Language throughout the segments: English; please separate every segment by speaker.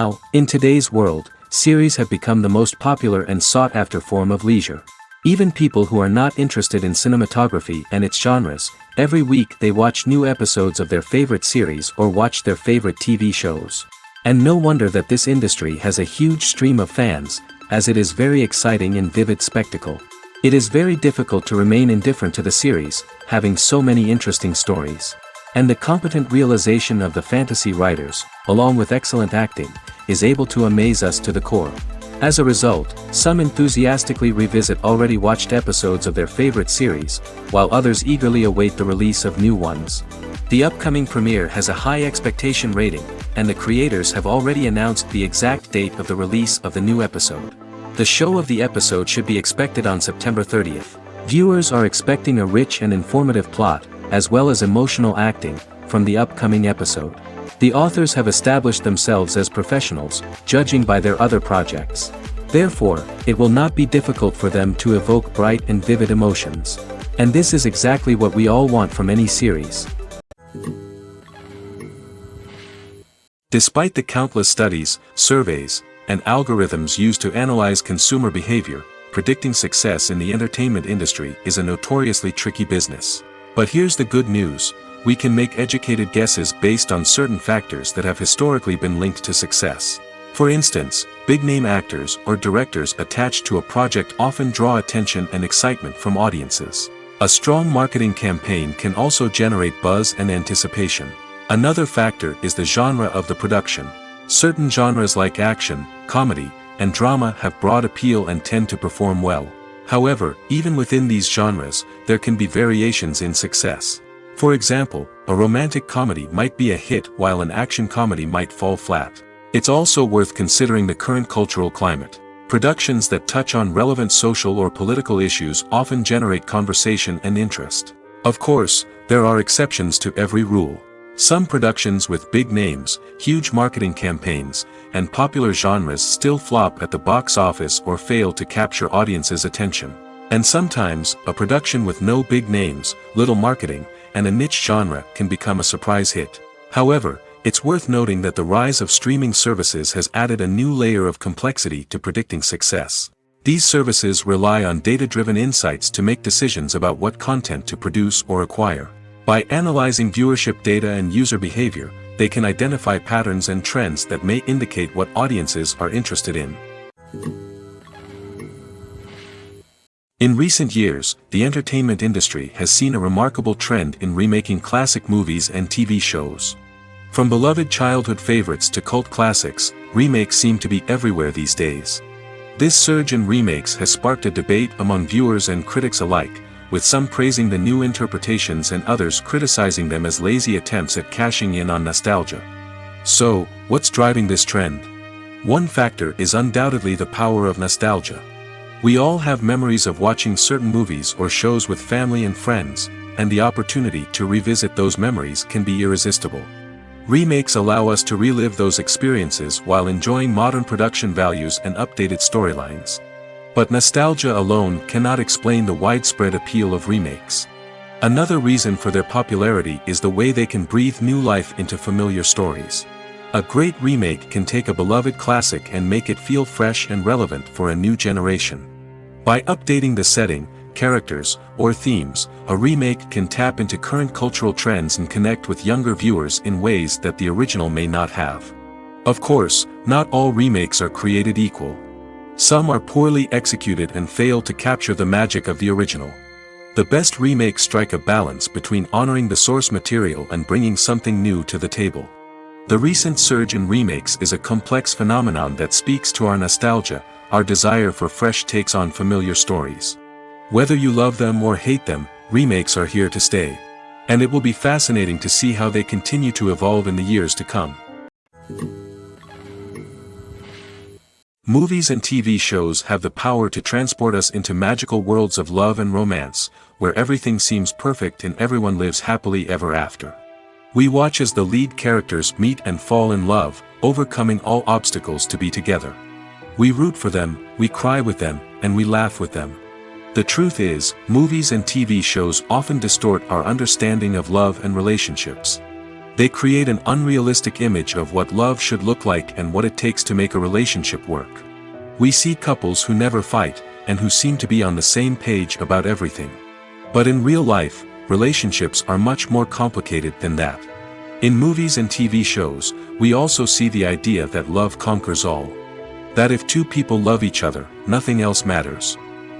Speaker 1: Now, in today's world, series have become the most popular and sought-after form of leisure. Even people who are not interested in cinematography and its genres, every week they watch new episodes of their favorite series or watch their favorite TV shows. And no wonder that this industry has a huge stream of fans, as it is very exciting and vivid spectacle. It is very difficult to remain indifferent to the series, having so many interesting stories. And the competent realization of the fantasy writers, along with excellent acting, is able to amaze us to the core. As a result, some enthusiastically revisit already watched episodes of their favorite series, while others eagerly await the release of new ones. The upcoming premiere has a high expectation rating, and the creators have already announced the exact date of the release of the new episode. The show of the episode should be expected on September 30th. Viewers are expecting a rich and informative plot, as well as emotional acting, from the upcoming episode. The authors have established themselves as professionals, judging by their other projects. Therefore, it will not be difficult for them to evoke bright and vivid emotions. And this is exactly what we all want from any series. Despite the countless studies, surveys, and algorithms used to analyze consumer behavior, predicting success in the entertainment industry is a notoriously tricky business. But here's the good news: we can make educated guesses based on certain factors that have historically been linked to success. For instance, big-name actors or directors attached to a project often draw attention and excitement from audiences. A strong marketing campaign can also generate buzz and anticipation. Another factor is the genre of the production. Certain genres like action, comedy, and drama have broad appeal and tend to perform well. However, even within these genres, there can be variations in success. For example, a romantic comedy might be a hit while an action comedy might fall flat. It's also worth considering the current cultural climate. Productions that touch on relevant social or political issues often generate conversation and interest. Of course, there are exceptions to every rule. Some productions with big names, huge marketing campaigns, and popular genres still flop at the box office or fail to capture audiences' attention. And sometimes, a production with no big names, little marketing, and a niche genre can become a surprise hit. However, it's worth noting that the rise of streaming services has added a new layer of complexity to predicting success. These services rely on data-driven insights to make decisions about what content to produce or acquire. By analyzing viewership data and user behavior, they can identify patterns and trends that may indicate what audiences are interested in. In recent years, the entertainment industry has seen a remarkable trend in remaking classic movies and TV shows. From beloved childhood favorites to cult classics, remakes seem to be everywhere these days. This surge in remakes has sparked a debate among viewers and critics alike, with some praising the new interpretations and others criticizing them as lazy attempts at cashing in on nostalgia. So, what's driving this trend? One factor is undoubtedly the power of nostalgia. We all have memories of watching certain movies or shows with family and friends, and the opportunity to revisit those memories can be irresistible. Remakes allow us to relive those experiences while enjoying modern production values and updated storylines. But nostalgia alone cannot explain the widespread appeal of remakes. Another reason for their popularity is the way they can breathe new life into familiar stories. A great remake can take a beloved classic and make it feel fresh and relevant for a new generation. By updating the setting, characters, or themes, a remake can tap into current cultural trends and connect with younger viewers in ways that the original may not have. Of course, not all remakes are created equal. Some are poorly executed and fail to capture the magic of the original. The best remakes strike a balance between honoring the source material and bringing something new to the table. The recent surge in remakes is a complex phenomenon that speaks to our nostalgia, our desire for fresh takes on familiar stories. Whether you love them or hate them, remakes are here to stay. And it will be fascinating to see how they continue to evolve in the years to come. Movies and TV shows have the power to transport us into magical worlds of love and romance, where everything seems perfect and everyone lives happily ever after. We watch as the lead characters meet and fall in love, overcoming all obstacles to be together. We root for them, we cry with them, and we laugh with them. The truth is, movies and TV shows often distort our understanding of love and relationships. They create an unrealistic image of what love should look like and what it takes to make a relationship work. We see couples who never fight, and who seem to be on the same page about everything. But in real life, relationships are much more complicated than that. In movies and TV shows, we also see the idea that love conquers all. That if two people love each other, nothing else matters.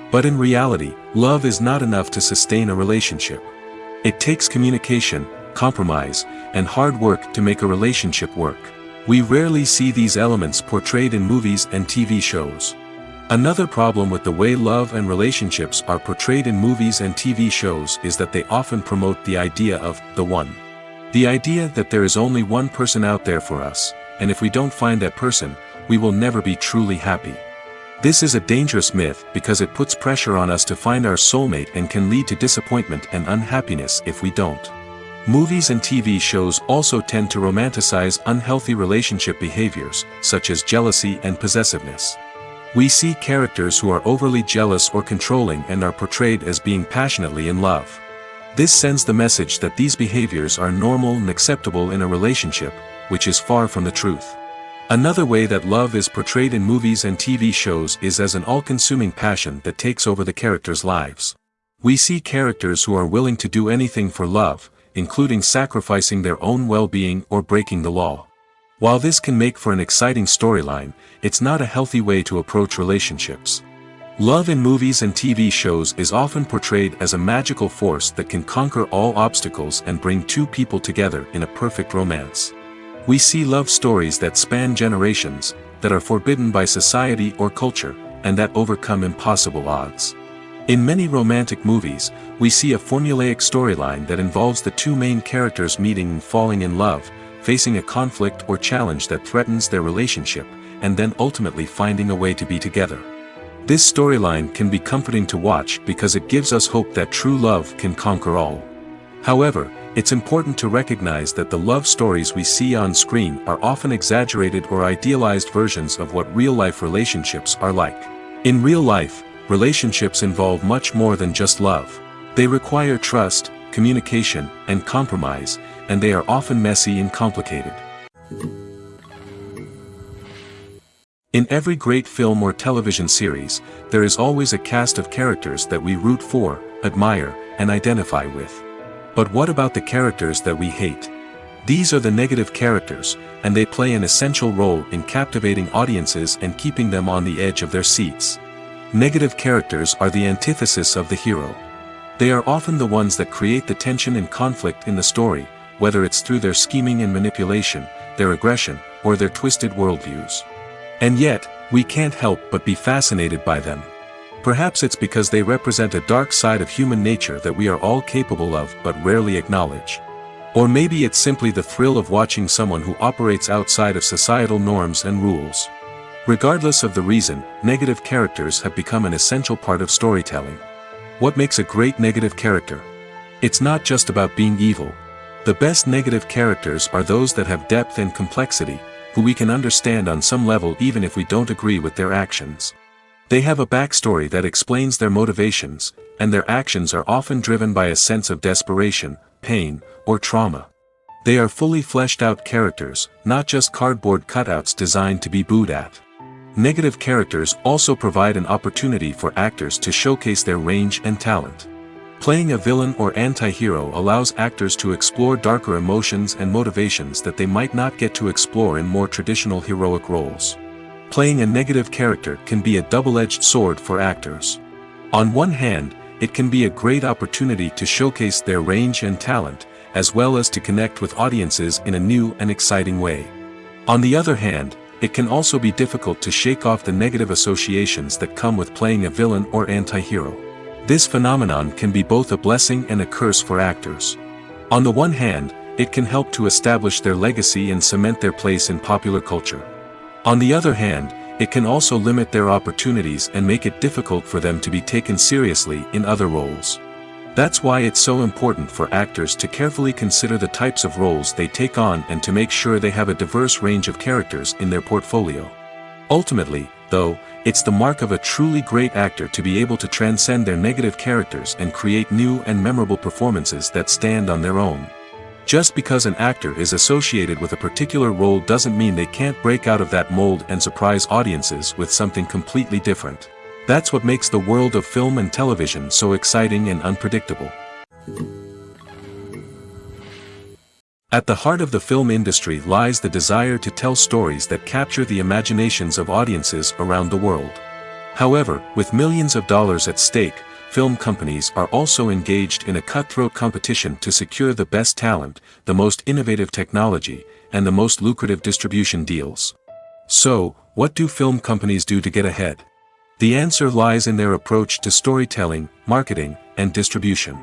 Speaker 1: But in reality, love is not enough to sustain a relationship. It takes communication, compromise, and hard work to make a relationship work. We rarely see these elements portrayed in movies and TV shows. Another problem with the way love and relationships are portrayed in movies and TV shows is that they often promote the idea of the one. The idea that there is only one person out there for us, and if we don't find that person, we will never be truly happy. This is a dangerous myth because it puts pressure on us to find our soulmate and can lead to disappointment and unhappiness if we don't. Movies and TV shows also tend to romanticize unhealthy relationship behaviors, such as jealousy and possessiveness. We see characters who are overly jealous or controlling and are portrayed as being passionately in love. This sends the message that these behaviors are normal and acceptable in a relationship, which is far from the truth. Another way that love is portrayed in movies and TV shows is as an all-consuming passion that takes over the characters' lives. We see characters who are willing to do anything for love, including sacrificing their own well-being or breaking the law. While this can make for an exciting storyline, it's not a healthy way to approach relationships. Love in movies and TV shows is often portrayed as a magical force that can conquer all obstacles and bring two people together in a perfect romance. We see love stories that span generations, that are forbidden by society or culture, and that overcome impossible odds. In many romantic movies, we see a formulaic storyline that involves the two main characters meeting and falling in love, facing a conflict or challenge that threatens their relationship, and then ultimately finding a way to be together. This storyline can be comforting to watch because it gives us hope that true love can conquer all. However, it's important to recognize that the love stories we see on screen are often exaggerated or idealized versions of what real-life relationships are like. In real life, relationships involve much more than just love. They require trust, communication, and compromise, and they are often messy and complicated. In every great film or television series, there is always a cast of characters that we root for, admire, and identify with. But what about the characters that we hate? These are the negative characters, and they play an essential role in captivating audiences and keeping them on the edge of their seats. Negative characters are the antithesis of the hero. They are often the ones that create the tension and conflict in the story, whether it's through their scheming and manipulation, their aggression, or their twisted worldviews. And yet, we can't help but be fascinated by them. Perhaps it's because they represent a dark side of human nature that we are all capable of but rarely acknowledge. Or maybe it's simply the thrill of watching someone who operates outside of societal norms and rules. Regardless of the reason, negative characters have become an essential part of storytelling. What makes a great negative character? It's not just about being evil. The best negative characters are those that have depth and complexity, who we can understand on some level even if we don't agree with their actions. They have a backstory that explains their motivations, and their actions are often driven by a sense of desperation, pain, or trauma. They are fully fleshed out characters, not just cardboard cutouts designed to be booed at. Negative characters also provide an opportunity for actors to showcase their range and talent. Playing a villain or anti-hero allows actors to explore darker emotions and motivations that they might not get to explore in more traditional heroic roles. Playing a negative character can be a double-edged sword for actors. On one hand, it can be a great opportunity to showcase their range and talent, as well as to connect with audiences in a new and exciting way. On the other hand, it can also be difficult to shake off the negative associations that come with playing a villain or anti-hero. This phenomenon can be both a blessing and a curse for actors. On the one hand, it can help to establish their legacy and cement their place in popular culture. On the other hand, it can also limit their opportunities and make it difficult for them to be taken seriously in other roles. That's why it's so important for actors to carefully consider the types of roles they take on and to make sure they have a diverse range of characters in their portfolio. Ultimately, though, it's the mark of a truly great actor to be able to transcend their negative characters and create new and memorable performances that stand on their own. Just because an actor is associated with a particular role doesn't mean they can't break out of that mold and surprise audiences with something completely different. That's what makes the world of film and television so exciting and unpredictable. At the heart of the film industry lies the desire to tell stories that capture the imaginations of audiences around the world. However, with millions of dollars at stake, film companies are also engaged in a cutthroat competition to secure the best talent, the most innovative technology, and the most lucrative distribution deals. So, what do film companies do to get ahead? The answer lies in their approach to storytelling, marketing, and distribution.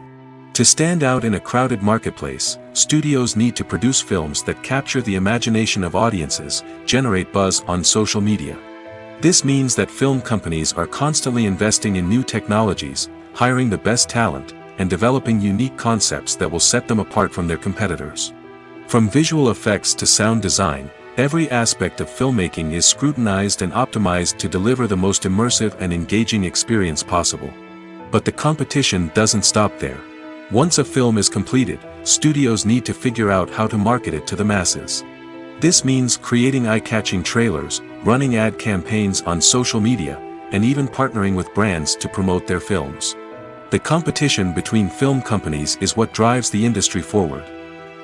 Speaker 1: To stand out in a crowded marketplace, studios need to produce films that capture the imagination of audiences, generate buzz on social media. This means that film companies are constantly investing in new technologies, hiring the best talent, and developing unique concepts that will set them apart from their competitors. From visual effects to sound design, every aspect of filmmaking is scrutinized and optimized to deliver the most immersive and engaging experience possible. But the competition doesn't stop there. Once a film is completed, studios need to figure out how to market it to the masses. This means creating eye-catching trailers, running ad campaigns on social media, and even partnering with brands to promote their films. The competition between film companies is what drives the industry forward.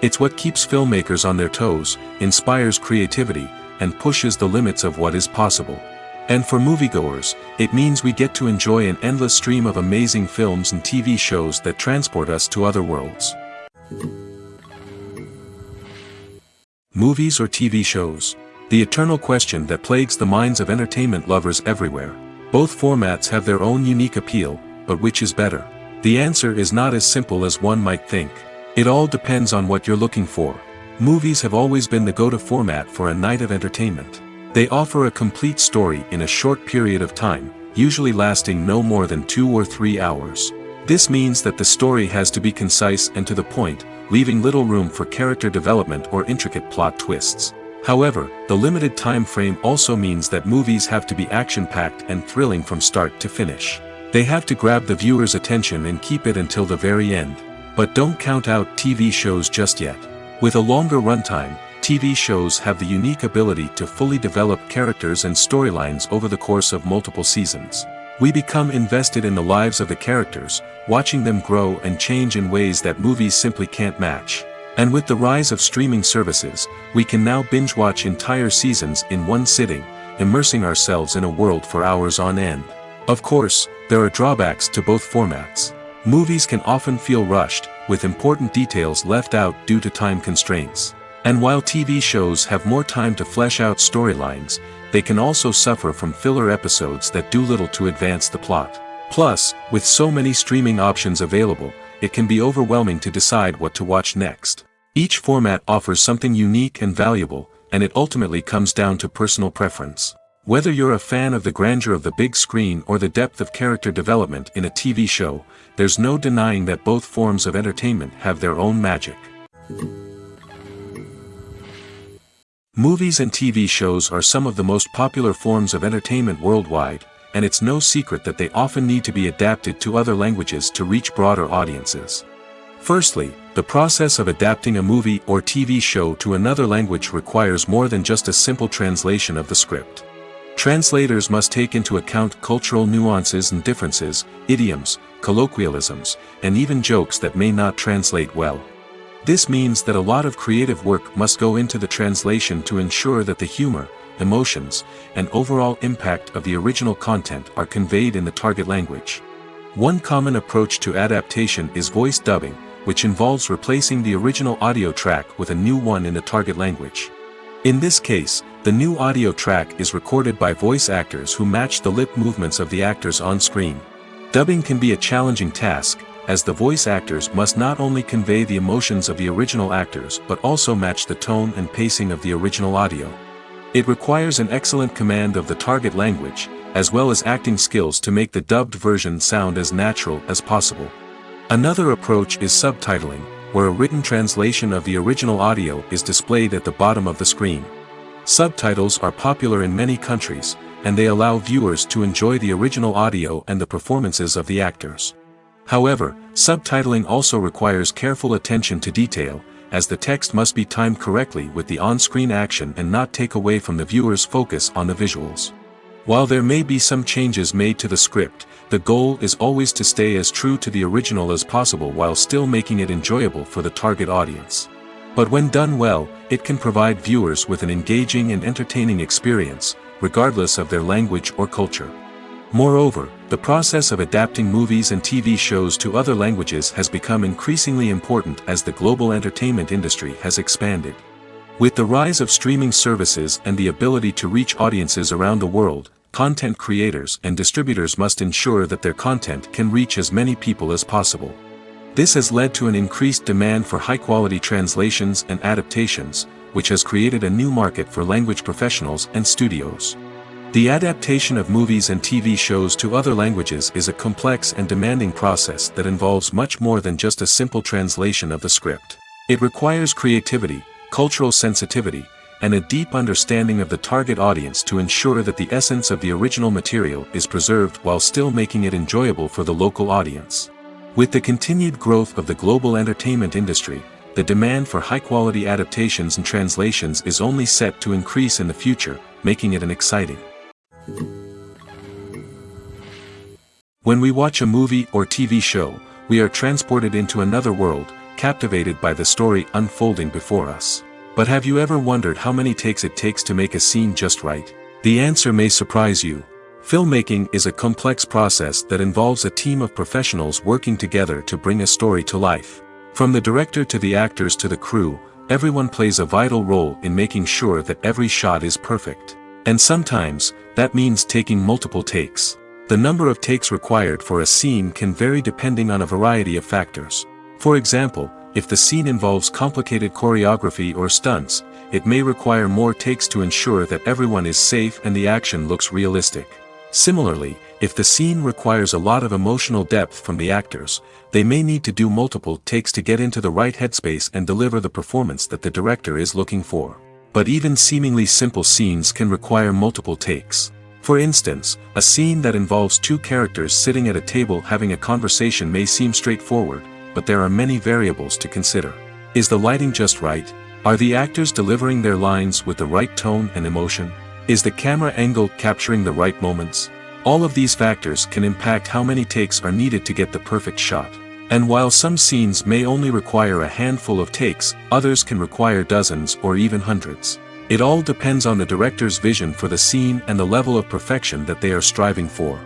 Speaker 1: It's what keeps filmmakers on their toes, inspires creativity, and pushes the limits of what is possible. And for moviegoers, it means we get to enjoy an endless stream of amazing films and TV shows that transport us to other worlds. Movies or TV shows? The eternal question that plagues the minds of entertainment lovers everywhere. Both formats have their own unique appeal, but which is better? The answer is not as simple as one might think. It all depends on what you're looking for. Movies have always been the go-to format for a night of entertainment. They offer a complete story in a short period of time, usually lasting no more than 2 or 3 hours. This means that the story has to be concise and to the point, leaving little room for character development or intricate plot twists. However, the limited time frame also means that movies have to be action-packed and thrilling from start to finish. They have to grab the viewer's attention and keep it until the very end. But don't count out TV shows just yet. With a longer runtime, TV shows have the unique ability to fully develop characters and storylines over the course of multiple seasons. We become invested in the lives of the characters, watching them grow and change in ways that movies simply can't match. And with the rise of streaming services, we can now binge-watch entire seasons in one sitting, immersing ourselves in a world for hours on end. Of course, there are drawbacks to both formats. Movies can often feel rushed, with important details left out due to time constraints. And while TV shows have more time to flesh out storylines, they can also suffer from filler episodes that do little to advance the plot. Plus, with so many streaming options available, it can be overwhelming to decide what to watch next. Each format offers something unique and valuable, and it ultimately comes down to personal preference. Whether you're a fan of the grandeur of the big screen or the depth of character development in a TV show, there's no denying that both forms of entertainment have their own magic. Movies and TV shows are some of the most popular forms of entertainment worldwide, and it's no secret that they often need to be adapted to other languages to reach broader audiences. Firstly, the process of adapting a movie or TV show to another language requires more than just a simple translation of the script. Translators must take into account cultural nuances and differences, idioms, colloquialisms, and even jokes that may not translate well. This means that a lot of creative work must go into the translation to ensure that the humor, emotions, and overall impact of the original content are conveyed in the target language. One common approach to adaptation is voice dubbing, which involves replacing the original audio track with a new one in the target language. In this case, the new audio track is recorded by voice actors who match the lip movements of the actors on screen. Dubbing can be a challenging task, as the voice actors must not only convey the emotions of the original actors but also match the tone and pacing of the original audio. It requires an excellent command of the target language, as well as acting skills to make the dubbed version sound as natural as possible. Another approach is subtitling, where a written translation of the original audio is displayed at the bottom of the screen. Subtitles are popular in many countries, and they allow viewers to enjoy the original audio and the performances of the actors. However, subtitling also requires careful attention to detail, as the text must be timed correctly with the on-screen action and not take away from the viewer's focus on the visuals. While there may be some changes made to the script, the goal is always to stay as true to the original as possible while still making it enjoyable for the target audience. But when done well, it can provide viewers with an engaging and entertaining experience, regardless of their language or culture. Moreover, the process of adapting movies and TV shows to other languages has become increasingly important as the global entertainment industry has expanded. With the rise of streaming services and the ability to reach audiences around the world, content creators and distributors must ensure that their content can reach as many people as possible. This has led to an increased demand for high-quality translations and adaptations, which has created a new market for language professionals and studios. The adaptation of movies and TV shows to other languages is a complex and demanding process that involves much more than just a simple translation of the script. It requires creativity, cultural sensitivity, and a deep understanding of the target audience to ensure that the essence of the original material is preserved while still making it enjoyable for the local audience. With the continued growth of the global entertainment industry, the demand for high-quality adaptations and translations is only set to increase in the future, making it an exciting. When we watch a movie or TV show, we are transported into another world, captivated by the story unfolding before us. But have you ever wondered how many takes it takes to make a scene just right? The answer may surprise you. Filmmaking is a complex process that involves a team of professionals working together to bring a story to life. From the director to the actors to the crew, everyone plays a vital role in making sure that every shot is perfect. And sometimes, that means taking multiple takes. The number of takes required for a scene can vary depending on a variety of factors. For example, if the scene involves complicated choreography or stunts, it may require more takes to ensure that everyone is safe and the action looks realistic. Similarly, if the scene requires a lot of emotional depth from the actors, they may need to do multiple takes to get into the right headspace and deliver the performance that the director is looking for. But even seemingly simple scenes can require multiple takes. For instance, a scene that involves two characters sitting at a table having a conversation may seem straightforward, but there are many variables to consider. Is the lighting just right? Are the actors delivering their lines with the right tone and emotion? Is the camera angle capturing the right moments? All of these factors can impact how many takes are needed to get the perfect shot. And while some scenes may only require a handful of takes, others can require dozens or even hundreds. It all depends on the director's vision for the scene and the level of perfection that they are striving for.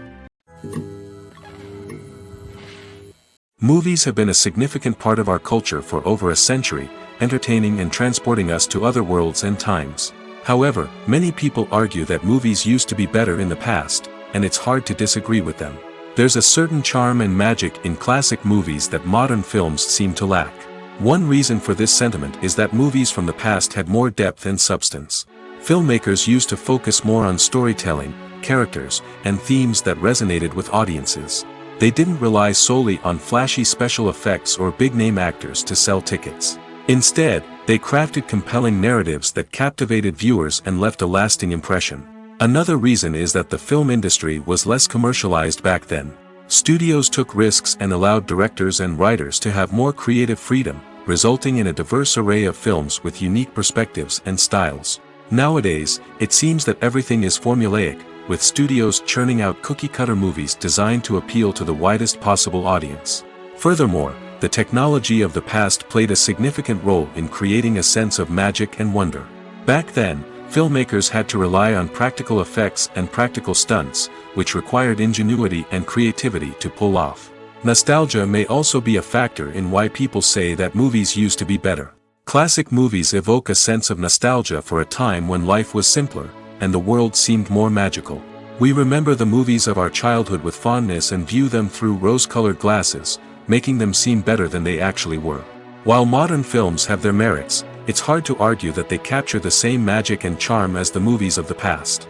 Speaker 1: Movies have been a significant part of our culture for over a century, entertaining and transporting us to other worlds and times. However, many people argue that movies used to be better in the past, and it's hard to disagree with them. There's a certain charm and magic in classic movies that modern films seem to lack. One reason for this sentiment is that movies from the past had more depth and substance. Filmmakers used to focus more on storytelling, characters, and themes that resonated with audiences. They didn't rely solely on flashy special effects or big-name actors to sell tickets. Instead, they crafted compelling narratives that captivated viewers and left a lasting impression. Another reason is that the film industry was less commercialized back then. Studios took risks and allowed directors and writers to have more creative freedom, resulting in a diverse array of films with unique perspectives and styles. Nowadays, it seems that everything is formulaic, with studios churning out cookie-cutter movies designed to appeal to the widest possible audience. Furthermore, the technology of the past played a significant role in creating a sense of magic and wonder. Back then, filmmakers had to rely on practical effects and practical stunts, which required ingenuity and creativity to pull off. Nostalgia may also be a factor in why people say that movies used to be better. Classic movies evoke a sense of nostalgia for a time when life was simpler, and the world seemed more magical. We remember the movies of our childhood with fondness and view them through rose-colored glasses, making them seem better than they actually were. While modern films have their merits, it's hard to argue that they capture the same magic and charm as the movies of the past.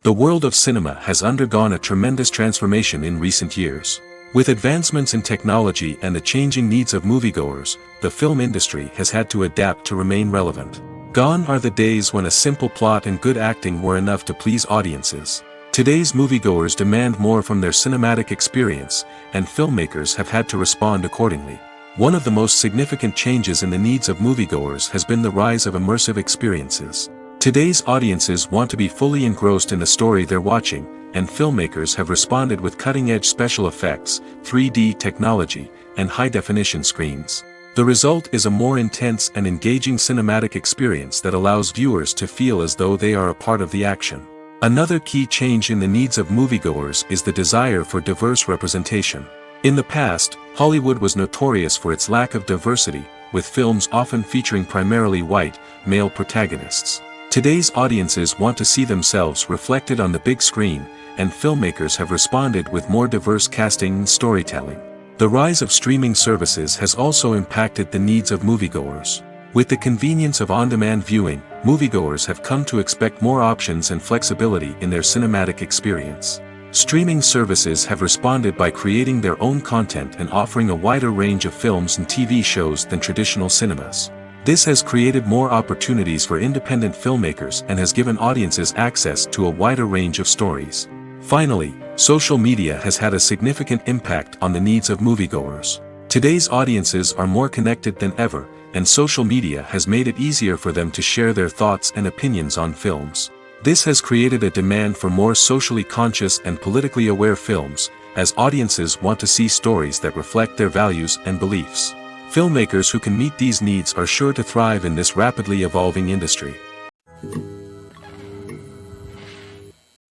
Speaker 1: The world of cinema has undergone a tremendous transformation in recent years. With advancements in technology and the changing needs of moviegoers, the film industry has had to adapt to remain relevant. Gone are the days when a simple plot and good acting were enough to please audiences. Today's moviegoers demand more from their cinematic experience, and filmmakers have had to respond accordingly. One of the most significant changes in the needs of moviegoers has been the rise of immersive experiences. Today's audiences want to be fully engrossed in the story they're watching, and filmmakers have responded with cutting-edge special effects, 3D technology, and high-definition screens. The result is a more intense and engaging cinematic experience that allows viewers to feel as though they are a part of the action. Another key change in the needs of moviegoers is the desire for diverse representation. In the past, Hollywood was notorious for its lack of diversity, with films often featuring primarily white, male protagonists. Today's audiences want to see themselves reflected on the big screen, and filmmakers have responded with more diverse casting and storytelling. The rise of streaming services has also impacted the needs of moviegoers. With the convenience of on-demand viewing, moviegoers have come to expect more options and flexibility in their cinematic experience. Streaming services have responded by creating their own content and offering a wider range of films and TV shows than traditional cinemas. This has created more opportunities for independent filmmakers and has given audiences access to a wider range of stories. Finally, social media has had a significant impact on the needs of moviegoers. Today's audiences are more connected than ever, and social media has made it easier for them to share their thoughts and opinions on films. This has created a demand for more socially conscious and politically aware films, as audiences want to see stories that reflect their values and beliefs. Filmmakers who can meet these needs are sure to thrive in this rapidly evolving industry.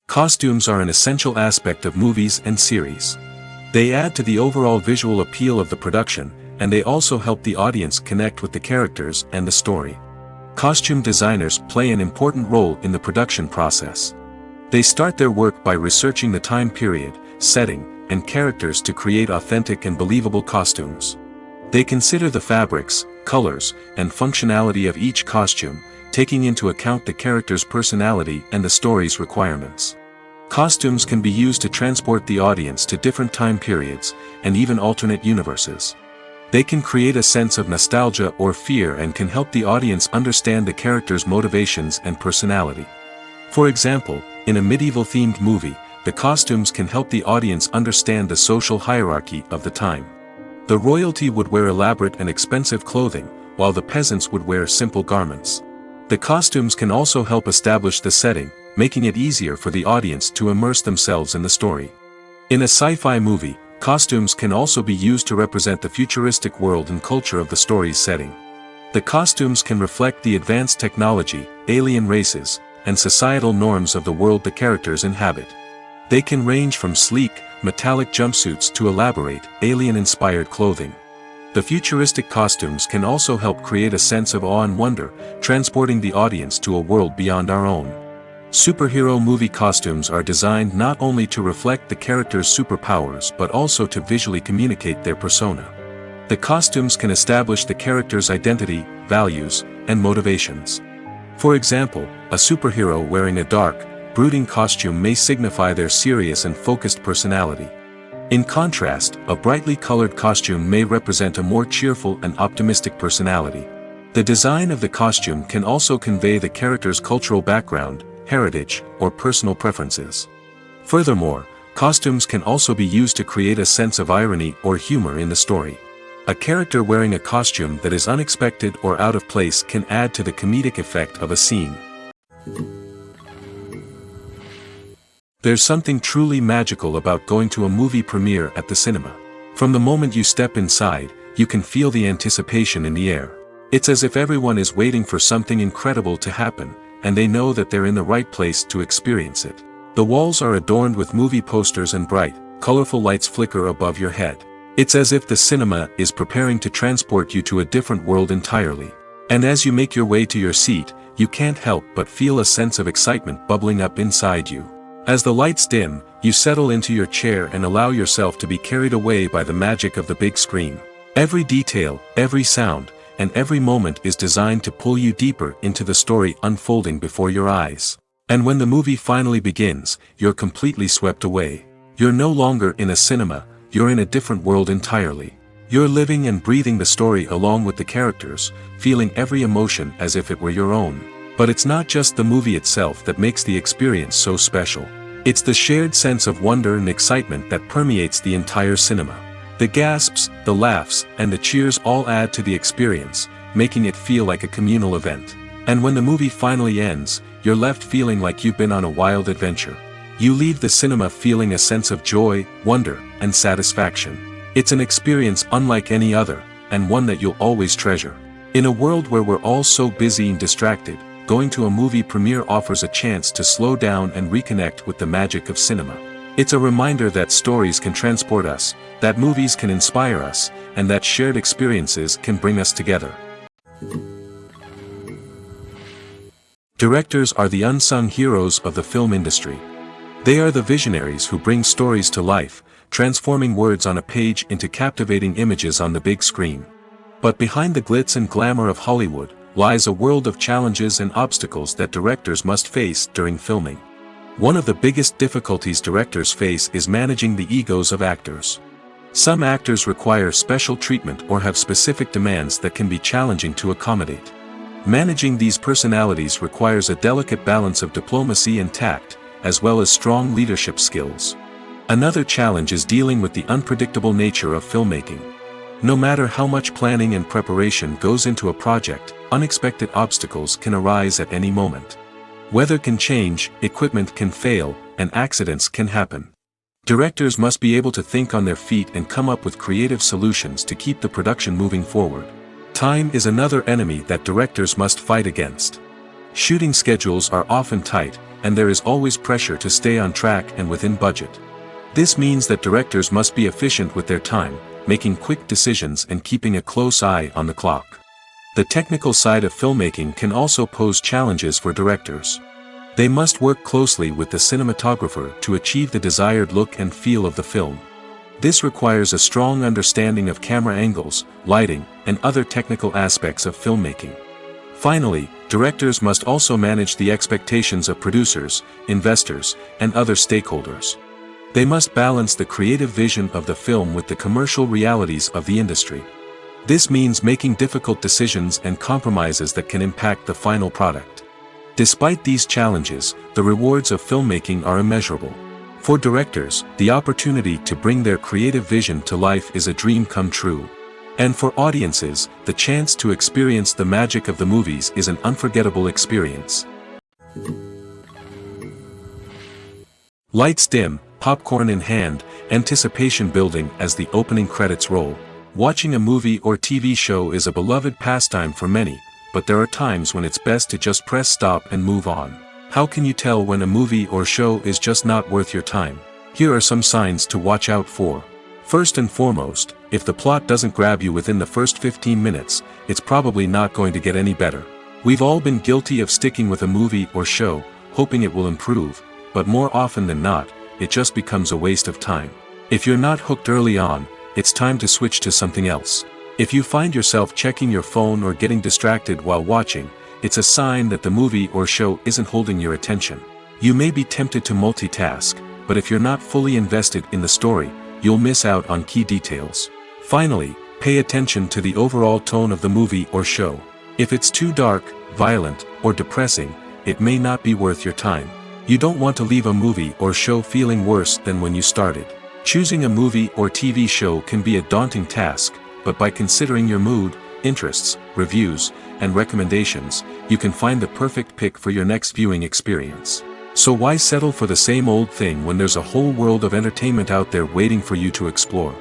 Speaker 1: Costumes are an essential aspect of movies and series. They add to the overall visual appeal of the production, and they also help the audience connect with the characters and the story. Costume designers play an important role in the production process. They start their work by researching the time period, setting, and characters to create authentic and believable costumes. They consider the fabrics, colors, and functionality of each costume, taking into account the character's personality and the story's requirements. Costumes can be used to transport the audience to different time periods, and even alternate universes. They can create a sense of nostalgia or fear and can help the audience understand the character's motivations and personality. For example, in a medieval-themed movie, the costumes can help the audience understand the social hierarchy of the time. The royalty would wear elaborate and expensive clothing, while the peasants would wear simple garments. The costumes can also help establish the setting, making it easier for the audience to immerse themselves in the story. In a sci-fi movie, costumes can also be used to represent the futuristic world and culture of the story's setting. The costumes can reflect the advanced technology, alien races, and societal norms of the world the characters inhabit. They can range from sleek, metallic jumpsuits to elaborate, alien-inspired clothing. The futuristic costumes can also help create a sense of awe and wonder, transporting the audience to a world beyond our own. Superhero movie costumes are designed not only to reflect the character's superpowers but also to visually communicate their persona. The costumes can establish the character's identity, values, and motivations. For example, a superhero wearing a dark, brooding costume may signify their serious and focused personality. In contrast, a brightly colored costume may represent a more cheerful and optimistic personality. The design of the costume can also convey the character's cultural background, heritage, or personal preferences. Furthermore, costumes can also be used to create a sense of irony or humor in the story. A character wearing a costume that is unexpected or out of place can add to the comedic effect of a scene. There's something truly magical about going to a movie premiere at the cinema. From the moment you step inside, you can feel the anticipation in the air. It's as if everyone is waiting for something incredible to happen, and they know that they're in the right place to experience it. The walls are adorned with movie posters and bright, colorful lights flicker above your head. It's as if the cinema is preparing to transport you to a different world entirely. And as you make your way to your seat, you can't help but feel a sense of excitement bubbling up inside you. As the lights dim, you settle into your chair and allow yourself to be carried away by the magic of the big screen. Every detail, every sound, and every moment is designed to pull you deeper into the story unfolding before your eyes. And when the movie finally begins, you're completely swept away. You're no longer in a cinema, you're in a different world entirely. You're living and breathing the story along with the characters, feeling every emotion as if it were your own. But it's not just the movie itself that makes the experience so special. It's the shared sense of wonder and excitement that permeates the entire cinema. The gasps, the laughs, and the cheers all add to the experience, making it feel like a communal event. And when the movie finally ends, you're left feeling like you've been on a wild adventure. You leave the cinema feeling a sense of joy, wonder, and satisfaction. It's an experience unlike any other, and one that you'll always treasure. In a world where we're all so busy and distracted, going to a movie premiere offers a chance to slow down and reconnect with the magic of cinema. It's a reminder that stories can transport us, that movies can inspire us, and that shared experiences can bring us together. Directors are the unsung heroes of the film industry. They are the visionaries who bring stories to life, transforming words on a page into captivating images on the big screen. But behind the glitz and glamour of Hollywood, lies a world of challenges and obstacles that directors must face during filming. One of the biggest difficulties directors face is managing the egos of actors. Some actors require special treatment or have specific demands that can be challenging to accommodate. Managing these personalities requires a delicate balance of diplomacy and tact, as well as strong leadership skills. Another challenge is dealing with the unpredictable nature of filmmaking. No matter how much planning and preparation goes into a project, unexpected obstacles can arise at any moment. Weather can change, equipment can fail, and accidents can happen. Directors must be able to think on their feet and come up with creative solutions to keep the production moving forward. Time is another enemy that directors must fight against. Shooting schedules are often tight, and there is always pressure to stay on track and within budget. This means that directors must be efficient with their time, making quick decisions and keeping a close eye on the clock. The technical side of filmmaking can also pose challenges for directors. They must work closely with the cinematographer to achieve the desired look and feel of the film. This requires a strong understanding of camera angles, lighting, and other technical aspects of filmmaking. Finally, directors must also manage the expectations of producers, investors, and other stakeholders. They must balance the creative vision of the film with the commercial realities of the industry. This means making difficult decisions and compromises that can impact the final product. Despite these challenges, the rewards of filmmaking are immeasurable. For directors, the opportunity to bring their creative vision to life is a dream come true. And for audiences, the chance to experience the magic of the movies is an unforgettable experience. Lights dim, popcorn in hand, anticipation building as the opening credits roll. Watching a movie or TV show is a beloved pastime for many, but there are times when it's best to just press stop and move on. How can you tell when a movie or show is just not worth your time? Here are some signs to watch out for. First and foremost, if the plot doesn't grab you within the first 15 minutes, it's probably not going to get any better. We've all been guilty of sticking with a movie or show, hoping it will improve, but more often than not, it just becomes a waste of time. If you're not hooked early on, it's time to switch to something else. If you find yourself checking your phone or getting distracted while watching, it's a sign that the movie or show isn't holding your attention. You may be tempted to multitask, but if you're not fully invested in the story, you'll miss out on key details. Finally, pay attention to the overall tone of the movie or show. If it's too dark, violent, or depressing, it may not be worth your time. You don't want to leave a movie or show feeling worse than when you started. Choosing a movie or TV show can be a daunting task, but by considering your mood, interests, reviews, and recommendations, you can find the perfect pick for your next viewing experience. So why settle for the same old thing when there's a whole world of entertainment out there waiting for you to explore?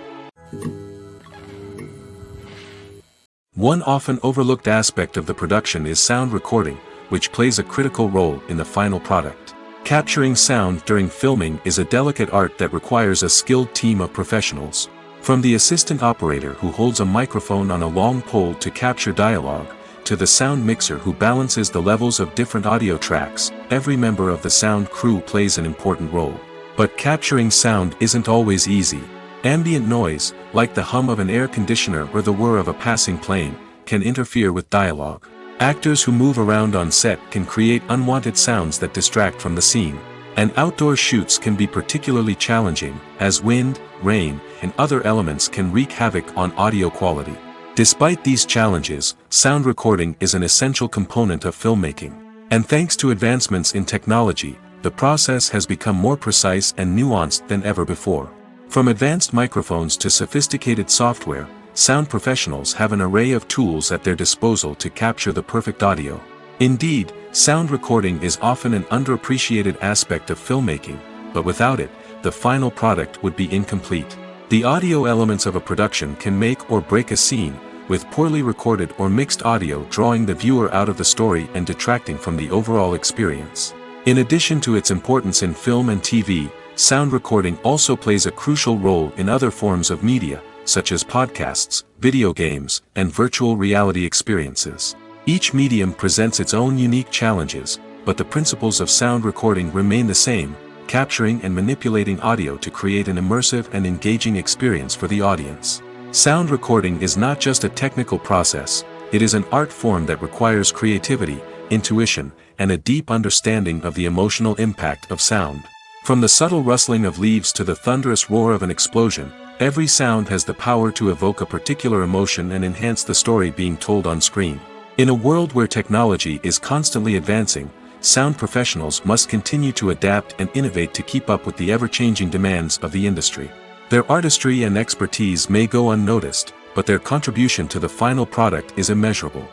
Speaker 1: One often overlooked aspect of the production is sound recording, which plays a critical role in the final product. Capturing sound during filming is a delicate art that requires a skilled team of professionals. From the assistant operator who holds a microphone on a long pole to capture dialogue, to the sound mixer who balances the levels of different audio tracks, every member of the sound crew plays an important role. But capturing sound isn't always easy. Ambient noise, like the hum of an air conditioner or the whir of a passing plane, can interfere with dialogue. Actors who move around on set can create unwanted sounds that distract from the scene. And outdoor shoots can be particularly challenging, as wind, rain, and other elements can wreak havoc on audio quality. Despite these challenges, sound recording is an essential component of filmmaking. And thanks to advancements in technology, the process has become more precise and nuanced than ever before. From advanced microphones to sophisticated software, sound professionals have an array of tools at their disposal to capture the perfect audio. Indeed, sound recording is often an underappreciated aspect of filmmaking, but without it, the final product would be incomplete. The audio elements of a production can make or break a scene, with poorly recorded or mixed audio drawing the viewer out of the story and detracting from the overall experience. In addition to its importance in film and TV, sound recording also plays a crucial role in other forms of media, such as podcasts, video games, and virtual reality experiences. Each medium presents its own unique challenges, but the principles of sound recording remain the same, capturing and manipulating audio to create an immersive and engaging experience for the audience. Sound recording is not just a technical process, it is an art form that requires creativity, intuition, and a deep understanding of the emotional impact of sound. From the subtle rustling of leaves to the thunderous roar of an explosion, every sound has the power to evoke a particular emotion and enhance the story being told on screen. In a world where technology is constantly advancing, sound professionals must continue to adapt and innovate to keep up with the ever-changing demands of the industry. Their artistry and expertise may go unnoticed, but their contribution to the final product is immeasurable.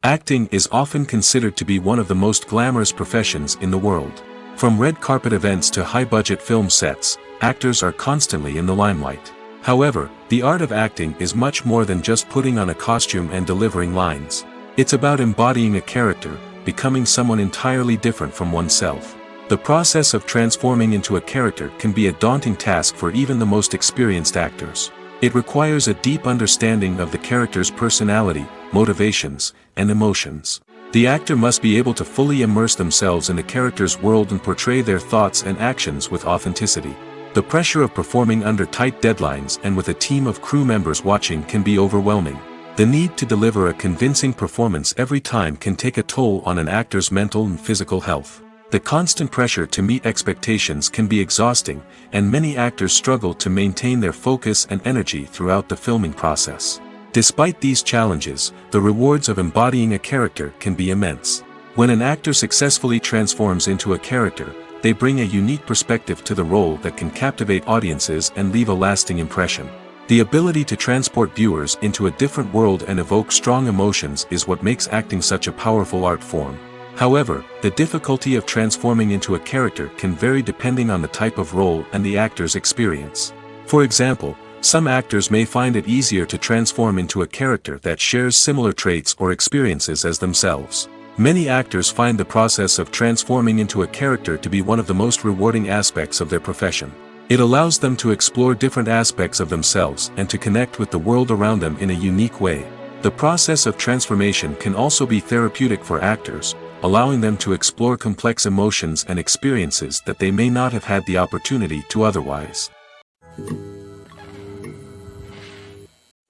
Speaker 1: Acting is often considered to be one of the most glamorous professions in the world. From red carpet events to high-budget film sets, actors are constantly in the limelight. However, the art of acting is much more than just putting on a costume and delivering lines. It's about embodying a character, becoming someone entirely different from oneself. The process of transforming into a character can be a daunting task for even the most experienced actors. It requires a deep understanding of the character's personality, motivations, and emotions. The actor must be able to fully immerse themselves in the character's world and portray their thoughts and actions with authenticity. The pressure of performing under tight deadlines and with a team of crew members watching can be overwhelming. The need to deliver a convincing performance every time can take a toll on an actor's mental and physical health. The constant pressure to meet expectations can be exhausting, and many actors struggle to maintain their focus and energy throughout the filming process. Despite these challenges, the rewards of embodying a character can be immense. When an actor successfully transforms into a character, they bring a unique perspective to the role that can captivate audiences and leave a lasting impression. The ability to transport viewers into a different world and evoke strong emotions is what makes acting such a powerful art form. However, the difficulty of transforming into a character can vary depending on the type of role and the actor's experience. For example, some actors may find it easier to transform into a character that shares similar traits or experiences as themselves. Many actors find the process of transforming into a character to be one of the most rewarding aspects of their profession. It allows them to explore different aspects of themselves and to connect with the world around them in a unique way. The process of transformation can also be therapeutic for actors, allowing them to explore complex emotions and experiences that they may not have had the opportunity to otherwise.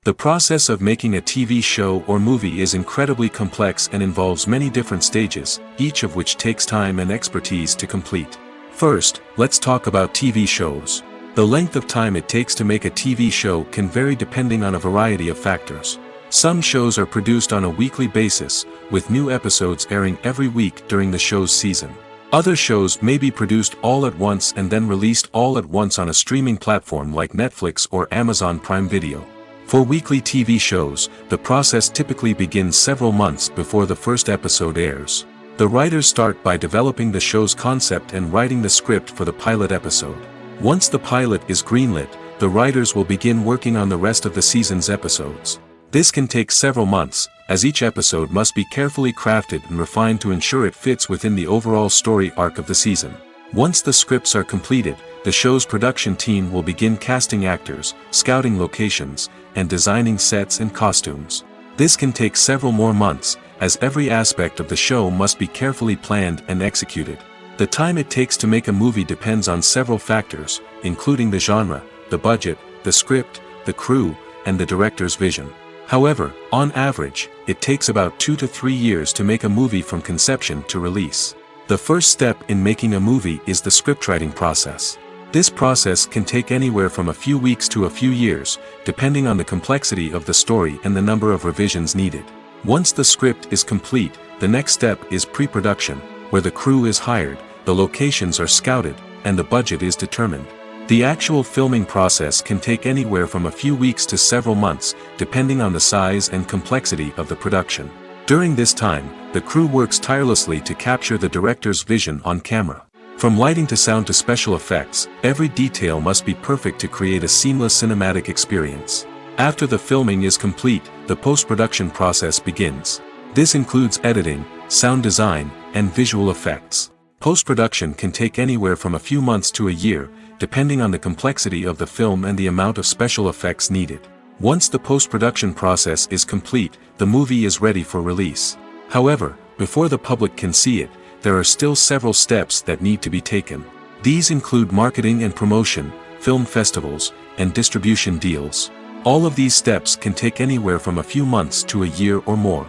Speaker 1: The process of making a TV show or movie is incredibly complex and involves many different stages, each of which takes time and expertise to complete. First, let's talk about TV shows. The length of time it takes to make a TV show can vary depending on a variety of factors. Some shows are produced on a weekly basis, with new episodes airing every week during the show's season. Other shows may be produced all at once and then released all at once on a streaming platform like Netflix or Amazon Prime Video. For weekly TV shows, the process typically begins several months before the first episode airs. The writers start by developing the show's concept and writing the script for the pilot episode. Once the pilot is greenlit, the writers will begin working on the rest of the season's episodes. This can take several months, as each episode must be carefully crafted and refined to ensure it fits within the overall story arc of the season. Once the scripts are completed, the show's production team will begin casting actors, scouting locations, and designing sets and costumes. This can take several more months, as every aspect of the show must be carefully planned and executed. The time it takes to make a movie depends on several factors, including the genre, the budget, the script, the crew, and the director's vision. However, on average, it takes about 2 to 3 years to make a movie from conception to release. The first step in making a movie is the scriptwriting process. This process can take anywhere from a few weeks to a few years, depending on the complexity of the story and the number of revisions needed. Once the script is complete, the next step is pre-production, where the crew is hired, the locations are scouted, and the budget is determined. The actual filming process can take anywhere from a few weeks to several months, depending on the size and complexity of the production. During this time, the crew works tirelessly to capture the director's vision on camera. From lighting to sound to special effects, every detail must be perfect to create a seamless cinematic experience. After the filming is complete, the post-production process begins. This includes editing, sound design, and visual effects. Post-production can take anywhere from a few months to a year, depending on the complexity of the film and the amount of special effects needed. Once the post-production process is complete, the movie is ready for release. However, before the public can see it, there are still several steps that need to be taken. These include marketing and promotion, film festivals, and distribution deals. All of these steps can take anywhere from a few months to a year or more.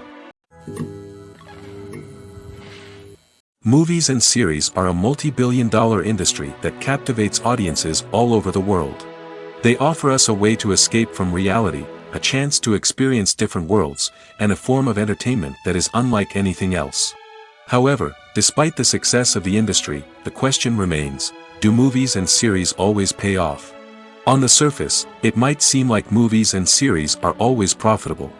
Speaker 1: Movies and series are a multi-billion-dollar industry that captivates audiences all over the world. They offer us a way to escape from reality, a chance to experience different worlds, and a form of entertainment that is unlike anything else. However, despite the success of the industry, the question remains, do movies and series always pay off? On the surface, it might seem like movies and series are always profitable.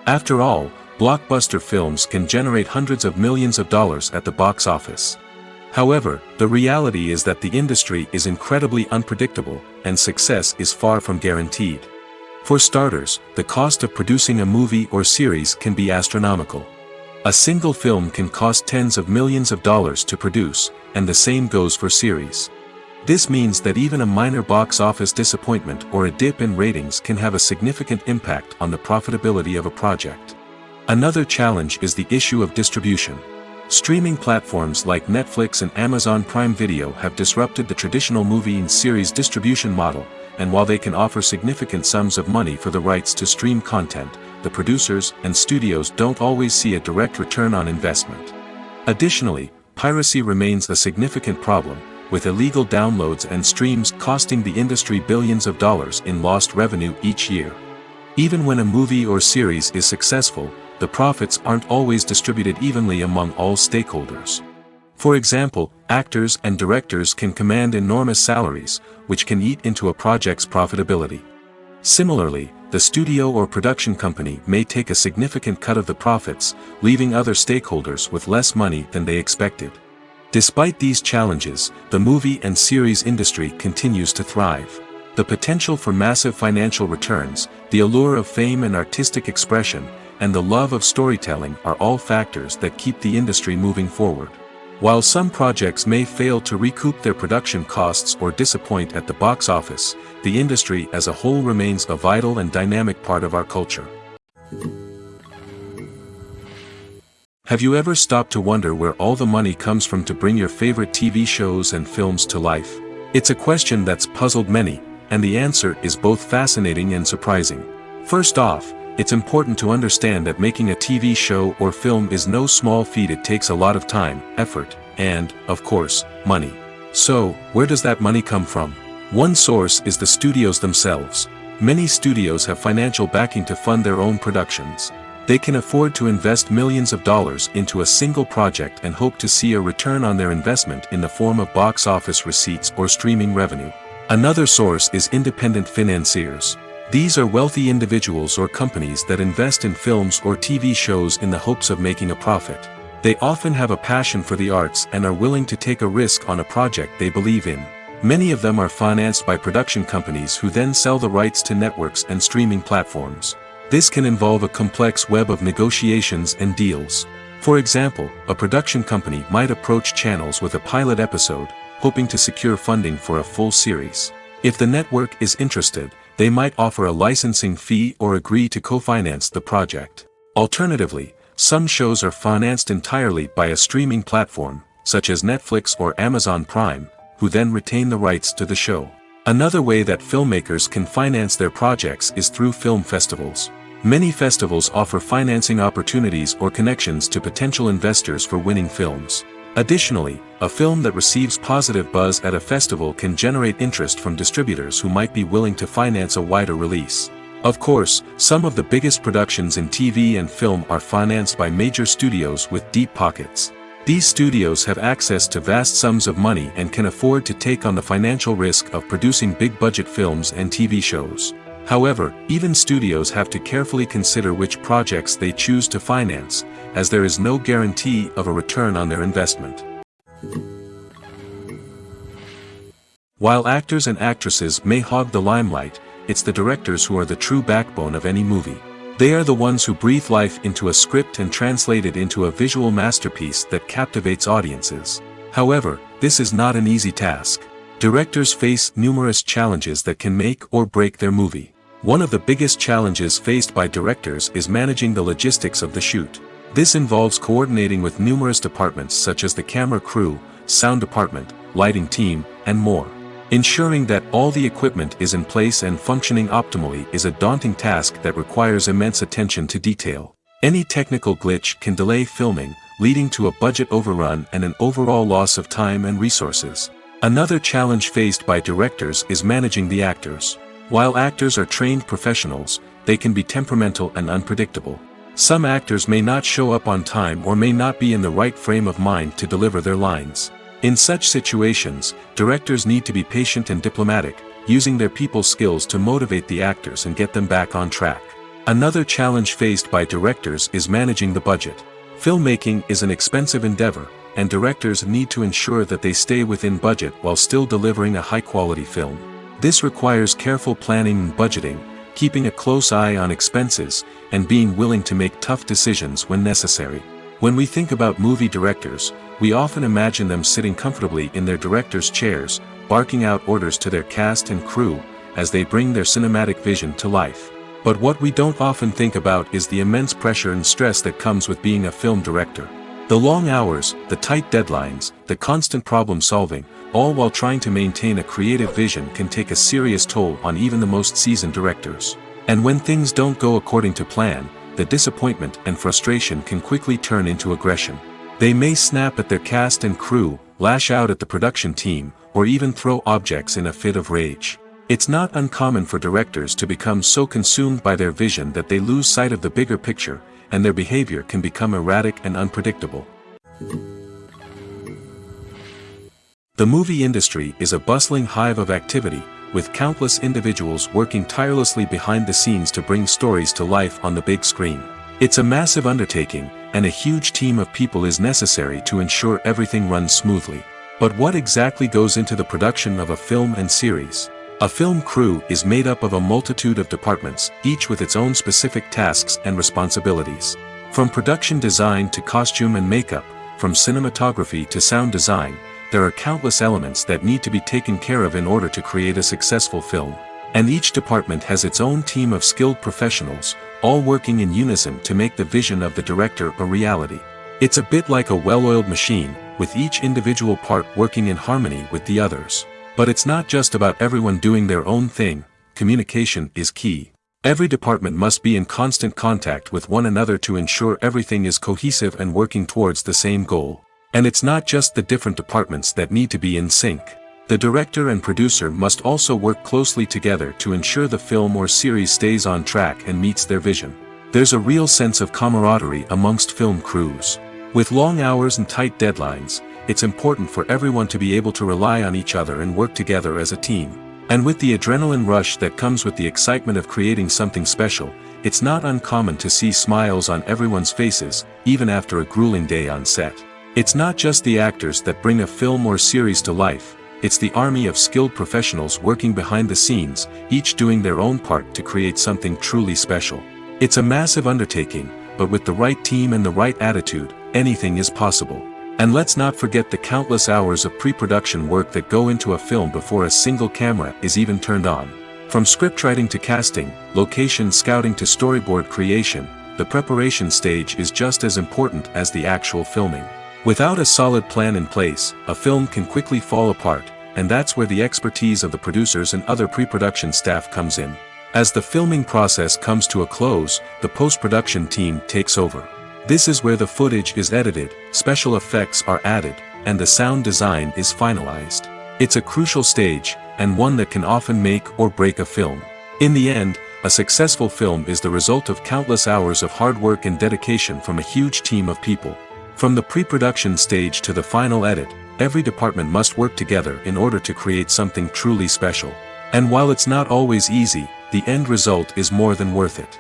Speaker 1: After all, blockbuster films can generate hundreds of millions of dollars at the box office. However, the reality is that the industry is incredibly unpredictable, and success is far from guaranteed. For starters, the cost of producing a movie or series can be astronomical. A single film can cost tens of millions of dollars to produce, and the same goes for series. This means that even a minor box office disappointment or a dip in ratings can have a significant impact on the profitability of a project. Another challenge is the issue of distribution. Streaming platforms like Netflix and Amazon Prime Video have disrupted the traditional movie and series distribution model, and while they can offer significant sums of money for the rights to stream content, the producers and studios don't always see a direct return on investment. Additionally, piracy remains a significant problem, with illegal downloads and streams costing the industry billions of dollars in lost revenue each year. Even when a movie or series is successful, the profits aren't always distributed evenly among all stakeholders. For example, actors and directors can command enormous salaries, which can eat into a project's profitability. Similarly, the studio or production company may take a significant cut of the profits, leaving other stakeholders with less money than they expected. Despite these challenges, the movie and series industry continues to thrive. The potential for massive financial returns, the allure of fame and artistic expression, and the love of storytelling are all factors that keep the industry moving forward. While some projects may fail to recoup their production costs or disappoint at the box office, the industry as a whole remains a vital and dynamic part of our culture. Have you ever stopped to wonder where all the money comes from to bring your favorite TV shows and films to life? It's a question that's puzzled many, and the answer is both fascinating and surprising. First off, it's important to understand that making a TV show or film is no small feat. It takes a lot of time, effort, and, of course, money. So, where does that money come from? One source is the studios themselves. Many studios have financial backing to fund their own productions. They can afford to invest millions of dollars into a single project and hope to see a return on their investment in the form of box office receipts or streaming revenue. Another source is independent financiers. These are wealthy individuals or companies that invest in films or TV shows in the hopes of making a profit. They often have a passion for the arts and are willing to take a risk on a project they believe in. Many of them are financed by production companies who then sell the rights to networks and streaming platforms. This can involve a complex web of negotiations and deals. For example, a production company might approach channels with a pilot episode, hoping to secure funding for a full series. If the network is interested, they might offer a licensing fee or agree to co-finance the project. Alternatively, some shows are financed entirely by a streaming platform, such as Netflix or Amazon Prime, who then retain the rights to the show. Another way that filmmakers can finance their projects is through film festivals. Many festivals offer financing opportunities or connections to potential investors for winning films. Additionally, a film that receives positive buzz at a festival can generate interest from distributors who might be willing to finance a wider release. Of course, some of the biggest productions in TV and film are financed by major studios with deep pockets. These studios have access to vast sums of money and can afford to take on the financial risk of producing big-budget films and TV shows. However, even studios have to carefully consider which projects they choose to finance, as there is no guarantee of a return on their investment. While actors and actresses may hog the limelight, it's the directors who are the true backbone of any movie. They are the ones who breathe life into a script and translate it into a visual masterpiece that captivates audiences. However, this is not an easy task. Directors face numerous challenges that can make or break their movie. One of the biggest challenges faced by directors is managing the logistics of the shoot. This involves coordinating with numerous departments such as the camera crew, sound department, lighting team, and more. Ensuring that all the equipment is in place and functioning optimally is a daunting task that requires immense attention to detail. Any technical glitch can delay filming, leading to a budget overrun and an overall loss of time and resources. Another challenge faced by directors is managing the actors. While actors are trained professionals, they can be temperamental and unpredictable. Some actors may not show up on time or may not be in the right frame of mind to deliver their lines. In such situations, directors need to be patient and diplomatic, using their people skills to motivate the actors and get them back on track. Another challenge faced by directors is managing the budget. Filmmaking is an expensive endeavor, and directors need to ensure that they stay within budget while still delivering a high-quality film. This requires careful planning and budgeting, keeping a close eye on expenses, and being willing to make tough decisions when necessary. When we think about movie directors, we often imagine them sitting comfortably in their director's chairs, barking out orders to their cast and crew, as they bring their cinematic vision to life. But what we don't often think about is the immense pressure and stress that comes with being a film director. The long hours, the tight deadlines, the constant problem solving, all while trying to maintain a creative vision can take a serious toll on even the most seasoned directors. And when things don't go according to plan, the disappointment and frustration can quickly turn into aggression. They may snap at their cast and crew, lash out at the production team, or even throw objects in a fit of rage. It's not uncommon for directors to become so consumed by their vision that they lose sight of the bigger picture, and their behavior can become erratic and unpredictable. The movie industry is a bustling hive of activity, with countless individuals working tirelessly behind the scenes to bring stories to life on the big screen. It's a massive undertaking, and a huge team of people is necessary to ensure everything runs smoothly. But what exactly goes into the production of a film and series? A film crew is made up of a multitude of departments, each with its own specific tasks and responsibilities. From production design to costume and makeup, from cinematography to sound design, there are countless elements that need to be taken care of in order to create a successful film. And each department has its own team of skilled professionals, all working in unison to make the vision of the director a reality. It's a bit like a well-oiled machine, with each individual part working in harmony with the others. But it's not just about everyone doing their own thing. Communication is key. Every department must be in constant contact with one another to ensure everything is cohesive and working towards the same goal. And it's not just the different departments that need to be in sync. The director and producer must also work closely together to ensure the film or series stays on track and meets their vision. There's a real sense of camaraderie amongst film crews. With long hours and tight deadlines, it's important for everyone to be able to rely on each other and work together as a team. And with the adrenaline rush that comes with the excitement of creating something special, it's not uncommon to see smiles on everyone's faces, even after a grueling day on set. It's not just the actors that bring a film or series to life, it's the army of skilled professionals working behind the scenes, each doing their own part to create something truly special. It's a massive undertaking, but with the right team and the right attitude, anything is possible. And let's not forget the countless hours of pre-production work that go into a film before a single camera is even turned on. From scriptwriting to casting, location scouting to storyboard creation, the preparation stage is just as important as the actual filming. Without a solid plan in place, a film can quickly fall apart, and that's where the expertise of the producers and other pre-production staff comes in. As the filming process comes to a close, the post-production team takes over. This is where the footage is edited, special effects are added, and the sound design is finalized. It's a crucial stage, and one that can often make or break a film. In the end, A successful film is the result of countless hours of hard work and dedication from a huge team of people. From the pre-production stage to the final edit, every department must work together in order to create something truly special. And while it's not always easy, the end result is more than worth it.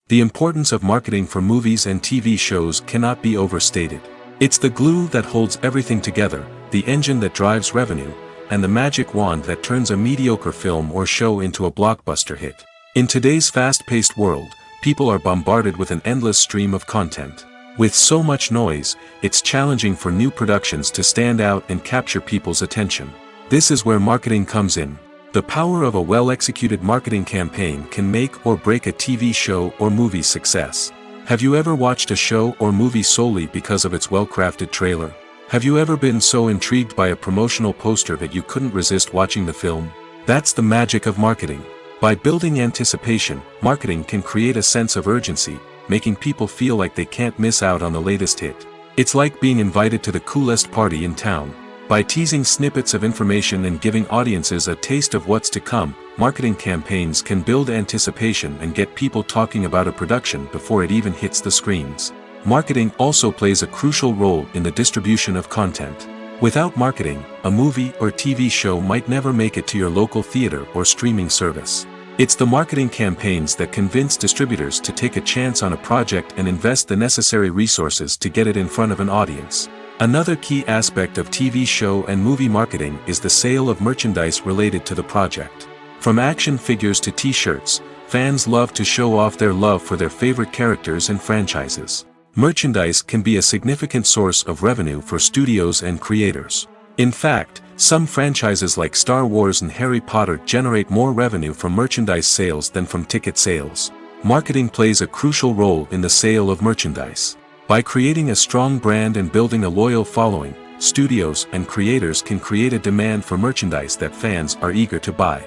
Speaker 1: The importance of marketing for movies and TV shows cannot be overstated. It's the glue that holds everything together, the engine that drives revenue, and the magic wand that turns a mediocre film or show into a blockbuster hit. In today's fast-paced world, people are bombarded with an endless stream of content. With so much noise, it's challenging for new productions to stand out and capture people's attention. This is where marketing comes in. The power of a well-executed marketing campaign can make or break a TV show or movie's success. Have you ever watched a show or movie solely because of its well-crafted trailer? Have you ever been so intrigued by a promotional poster that you couldn't resist watching the film? That's the magic of marketing. By building anticipation, marketing can create a sense of urgency, making people feel like they can't miss out on the latest hit. It's like being invited to the coolest party in town. By teasing snippets of information and giving audiences a taste of what's to come, marketing campaigns can build anticipation and get people talking about a production before it even hits the screens. Marketing also plays a crucial role in the distribution of content. Without marketing, a movie or TV show might never make it to your local theater or streaming service. It's the marketing campaigns that convince distributors to take a chance on a project and invest the necessary resources to get it in front of an audience. Another key aspect of TV show and movie marketing is the sale of merchandise related to the project. From action figures to t-shirts, fans love to show off their love for their favorite characters and franchises. Merchandise can be a significant source of revenue for studios and creators. In fact, some franchises like Star Wars and Harry Potter generate more revenue from merchandise sales than from ticket sales. Marketing plays a crucial role in the sale of merchandise. By creating a strong brand and building a loyal following, studios and creators can create a demand for merchandise that fans are eager to buy.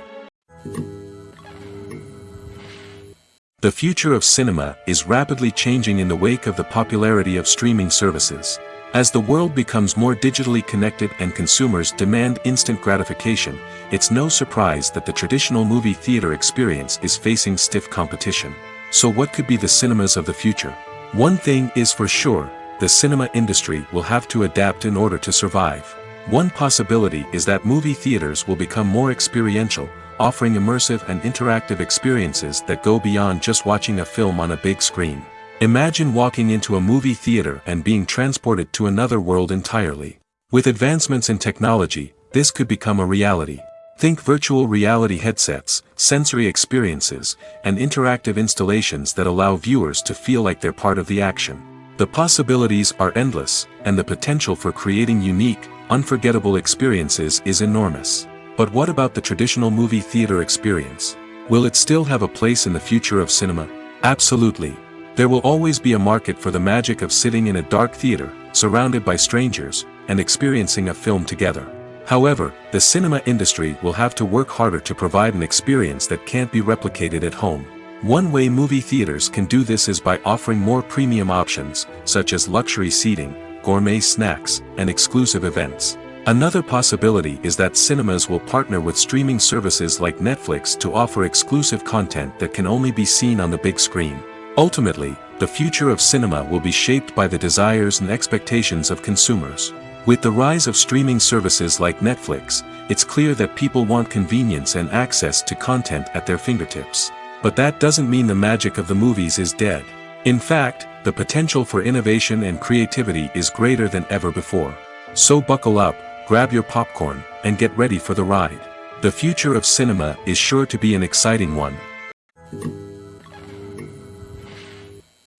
Speaker 1: The future of cinema is rapidly changing in the wake of the popularity of streaming services. As the world becomes more digitally connected and consumers demand instant gratification, it's no surprise that the traditional movie theater experience is facing stiff competition. So what could be the cinemas of the future? One thing is for sure, the cinema industry will have to adapt in order to survive. One possibility is that movie theaters will become more experiential, offering immersive and interactive experiences that go beyond just watching a film on a big screen. Imagine walking into a movie theater and being transported to another world entirely. With advancements in technology, this could become a reality. Think virtual reality headsets, sensory experiences, and interactive installations that allow viewers to feel like they're part of the action. The possibilities are endless, and the potential for creating unique, unforgettable experiences is enormous. But what about the traditional movie theater experience? Will it still have a place in the future of cinema? Absolutely. There will always be a market for the magic of sitting in a dark theater, surrounded by strangers, and experiencing a film together. However, the cinema industry will have to work harder to provide an experience that can't be replicated at home. One way movie theaters can do this is by offering more premium options, such as luxury seating, gourmet snacks, and exclusive events. Another possibility is that cinemas will partner with streaming services like Netflix to offer exclusive content that can only be seen on the big screen. Ultimately, the future of cinema will be shaped by the desires and expectations of consumers. With the rise of streaming services like Netflix, it's clear that people want convenience and access to content at their fingertips. But that doesn't mean the magic of the movies is dead. In fact, the potential for innovation and creativity is greater than ever before. So buckle up, grab your popcorn, and get ready for the ride. The future of cinema is sure to be an exciting one.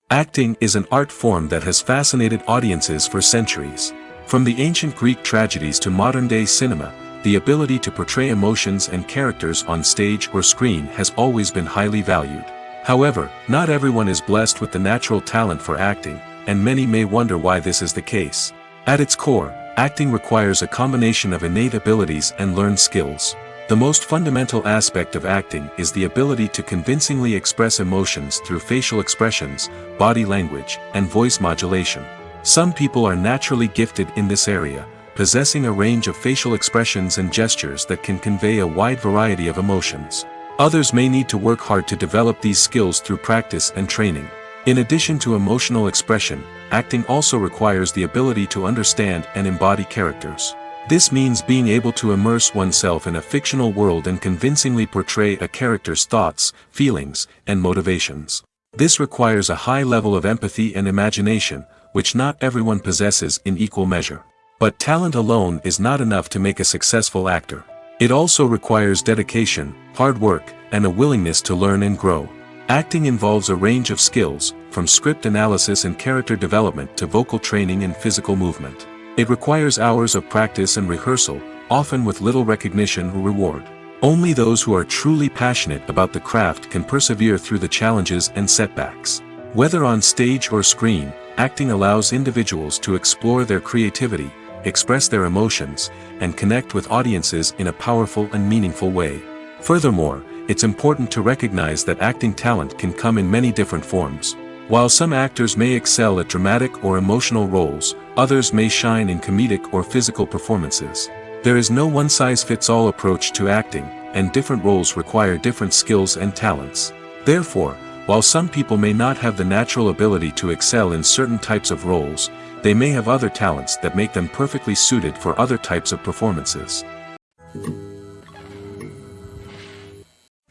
Speaker 1: Acting is an art form that has fascinated audiences for centuries. From the ancient Greek tragedies to modern-day cinema, the ability to portray emotions and characters on stage or screen has always been highly valued. However, not everyone is blessed with the natural talent for acting, and many may wonder why this is the case. At its core, acting requires a combination of innate abilities and learned skills. The most fundamental aspect of acting is the ability to convincingly express emotions through facial expressions, body language, and voice modulation. Some people are naturally gifted in this area, possessing a range of facial expressions and gestures that can convey a wide variety of emotions. Others may need to work hard to develop these skills through practice and training. In addition to emotional expression, acting also requires the ability to understand and embody characters. This means being able to immerse oneself in a fictional world and convincingly portray a character's thoughts, feelings, and motivations. This requires a high level of empathy and imagination, which not everyone possesses in equal measure. But talent alone is not enough to make a successful actor. It also requires dedication, hard work, and a willingness to learn and grow. Acting involves a range of skills, from script analysis and character development to vocal training and physical movement. It requires hours of practice and rehearsal, often with little recognition or reward. Only those who are truly passionate about the craft can persevere through the challenges and setbacks. Whether on stage or screen, acting allows individuals to explore their creativity, express their emotions, and connect with audiences in a powerful and meaningful way. Furthermore, it's important to recognize that acting talent can come in many different forms. While some actors may excel at dramatic or emotional roles, others may shine in comedic or physical performances. There is no one-size-fits-all approach to acting, and different roles require different skills and talents. Therefore, while some people may not have the natural ability to excel in certain types of roles, they may have other talents that make them perfectly suited for other types of performances.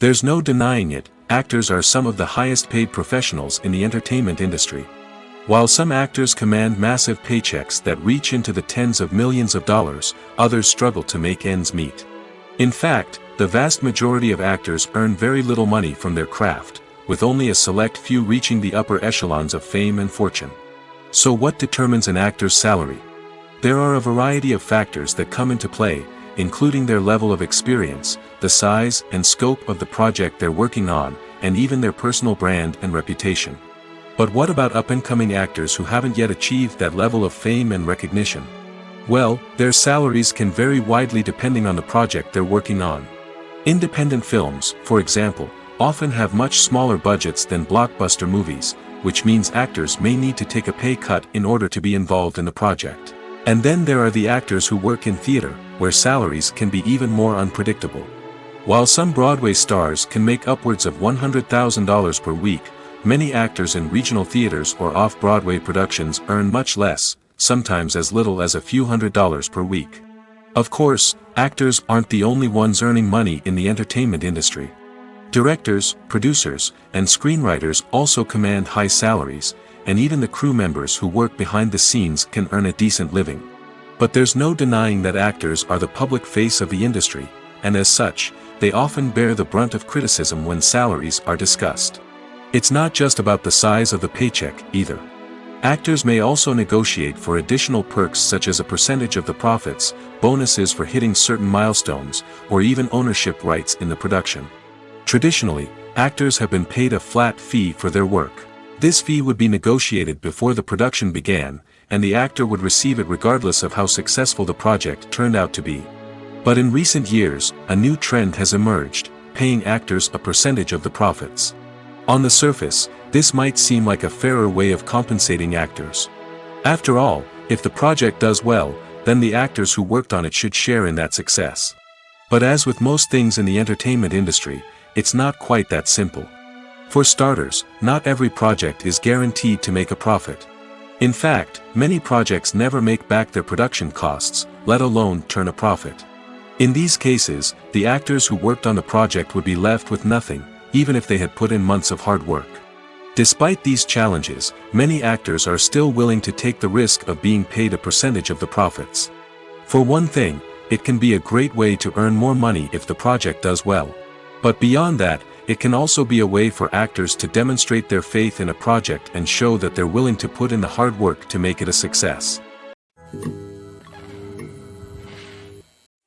Speaker 1: There's no denying it, actors are some of the highest paid professionals in the entertainment industry. While some actors command massive paychecks that reach into the tens of millions of dollars, others struggle to make ends meet. In fact, the vast majority of actors earn very little money from their craft, with only a select few reaching the upper echelons of fame and fortune. So what determines an actor's salary? There are a variety of factors that come into play, including their level of experience, the size and scope of the project they're working on, and even their personal brand and reputation. But what about up-and-coming actors who haven't yet achieved that level of fame and recognition? Well, their salaries can vary widely depending on the project they're working on. Independent films, for example, often have much smaller budgets than blockbuster movies, which means actors may need to take a pay cut in order to be involved in the project. And then there are the actors who work in theater, where salaries can be even more unpredictable. While some Broadway stars can make upwards of $100,000 per week, many actors in regional theaters or off-Broadway productions earn much less, sometimes as little as a few $100s per week. Of course, actors aren't the only ones earning money in the entertainment industry. Directors, producers, and screenwriters also command high salaries, and even the crew members who work behind the scenes can earn a decent living. But there's no denying that actors are the public face of the industry, and as such, they often bear the brunt of criticism when salaries are discussed. It's not just about the size of the paycheck, either. Actors may also negotiate for additional perks such as a percentage of the profits, bonuses for hitting certain milestones, or even ownership rights in the production. Traditionally, actors have been paid a flat fee for their work. This fee would be negotiated before the production began, and the actor would receive it regardless of how successful the project turned out to be. But in recent years, a new trend has emerged, paying actors a percentage of the profits. On the surface, this might seem like a fairer way of compensating actors. After all, if the project does well, then the actors who worked on it should share in that success. But as with most things in the entertainment industry, it's not quite that simple. For starters, not every project is guaranteed to make a profit. In fact, many projects never make back their production costs, let alone turn a profit. In these cases, the actors who worked on the project would be left with nothing, even if they had put in months of hard work. Despite these challenges, many actors are still willing to take the risk of being paid a percentage of the profits. For one thing, it can be a great way to earn more money if the project does well. But beyond that, it can also be a way for actors to demonstrate their faith in a project and show that they're willing to put in the hard work to make it a success.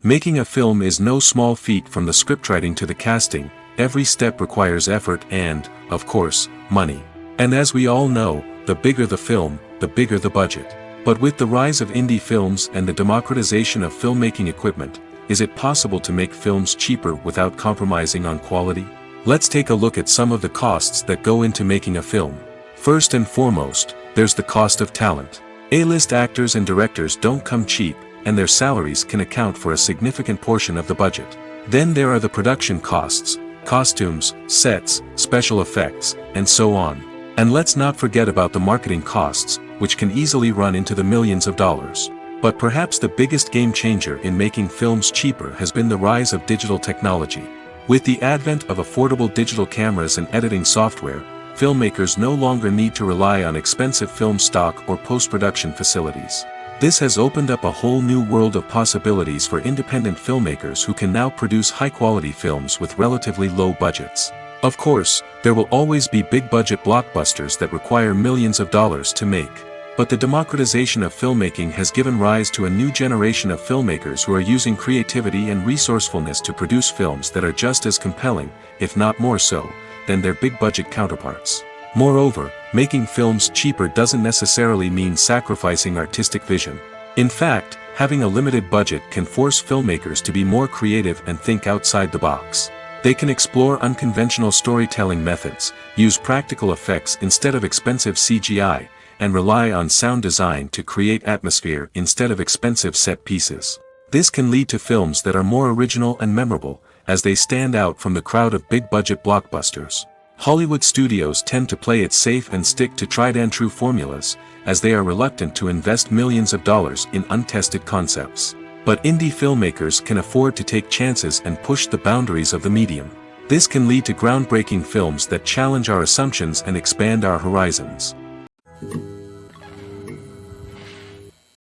Speaker 1: Making a film is no small feat. From the scriptwriting to the casting, every step requires effort and, of course, money. And as we all know, the bigger the film, the bigger the budget. But with the rise of indie films and the democratization of filmmaking equipment, is it possible to make films cheaper without compromising on quality? Let's take a look at some of the costs that go into making a film. First and foremost, there's the cost of talent. A-list actors and directors don't come cheap, and their salaries can account for a significant portion of the budget. Then there are the production costs, costumes, sets, special effects, and so on. And let's not forget about the marketing costs, which can easily run into the millions of dollars. But perhaps the biggest game changer in making films cheaper has been the rise of digital technology. With the advent of affordable digital cameras and editing software, filmmakers no longer need to rely on expensive film stock or post-production facilities. This has opened up a whole new world of possibilities for independent filmmakers who can now produce high-quality films with relatively low budgets. Of course, there will always be big-budget blockbusters that require millions of dollars to make. But the democratization of filmmaking has given rise to a new generation of filmmakers who are using creativity and resourcefulness to produce films that are just as compelling, if not more so, than their big-budget counterparts. Moreover, making films cheaper doesn't necessarily mean sacrificing artistic vision. In fact, having a limited budget can force filmmakers to be more creative and think outside the box. They can explore unconventional storytelling methods, use practical effects instead of expensive CGI, and rely on sound design to create atmosphere instead of expensive set pieces. This can lead to films that are more original and memorable, as they stand out from the crowd of big-budget blockbusters. Hollywood studios tend to play it safe and stick to tried-and-true formulas, as they are reluctant to invest millions of dollars in untested concepts. But indie filmmakers can afford to take chances and push the boundaries of the medium. This can lead to groundbreaking films that challenge our assumptions and expand our horizons.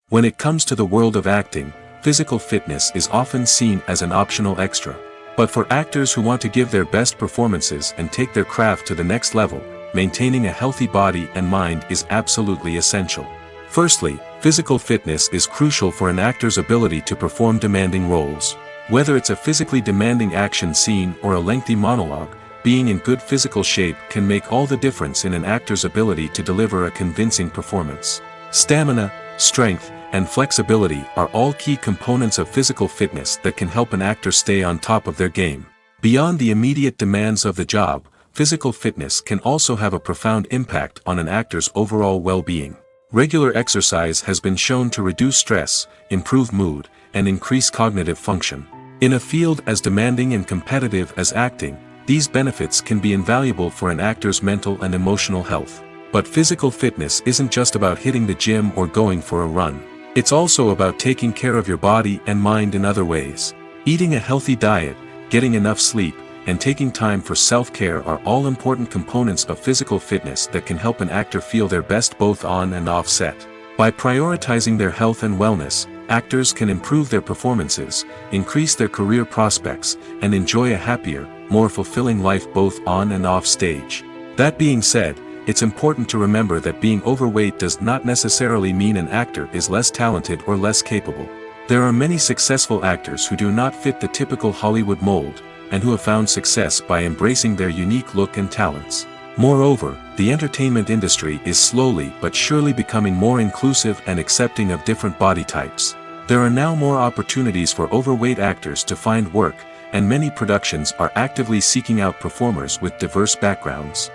Speaker 1: When it comes to the world of acting, physical fitness is often seen as an optional extra. But for actors who want to give their best performances and take their craft to the next level, maintaining a healthy body and mind is absolutely essential. Firstly, physical fitness is crucial for an actor's ability to perform demanding roles. Whether it's a physically demanding action scene or a lengthy monologue, being in good physical shape can make all the difference in an actor's ability to deliver a convincing performance. Stamina, strength, and flexibility are all key components of physical fitness that can help an actor stay on top of their game. Beyond the immediate demands of the job, physical fitness can also have a profound impact on an actor's overall well-being. Regular exercise has been shown to reduce stress, improve mood, and increase cognitive function. In a field as demanding and competitive as acting, these benefits can be invaluable for an actor's mental and emotional health. But physical fitness isn't just about hitting the gym or going for a run. It's also about taking care of your body and mind in other ways. Eating a healthy diet, getting enough sleep, and taking time for self-care are all important components of physical fitness that can help an actor feel their best both on and off set. By prioritizing their health and wellness, actors can improve their performances, increase their career prospects, and enjoy a happier, more fulfilling life both on and off stage. That being said, it's important to remember that being overweight does not necessarily mean an actor is less talented or less capable. There are many successful actors who do not fit the typical Hollywood mold, and who have found success by embracing their unique look and talents. Moreover, the entertainment industry is slowly but surely becoming more inclusive and accepting of different body types. There are now more opportunities for overweight actors to find work, and many productions are actively seeking out performers with diverse backgrounds.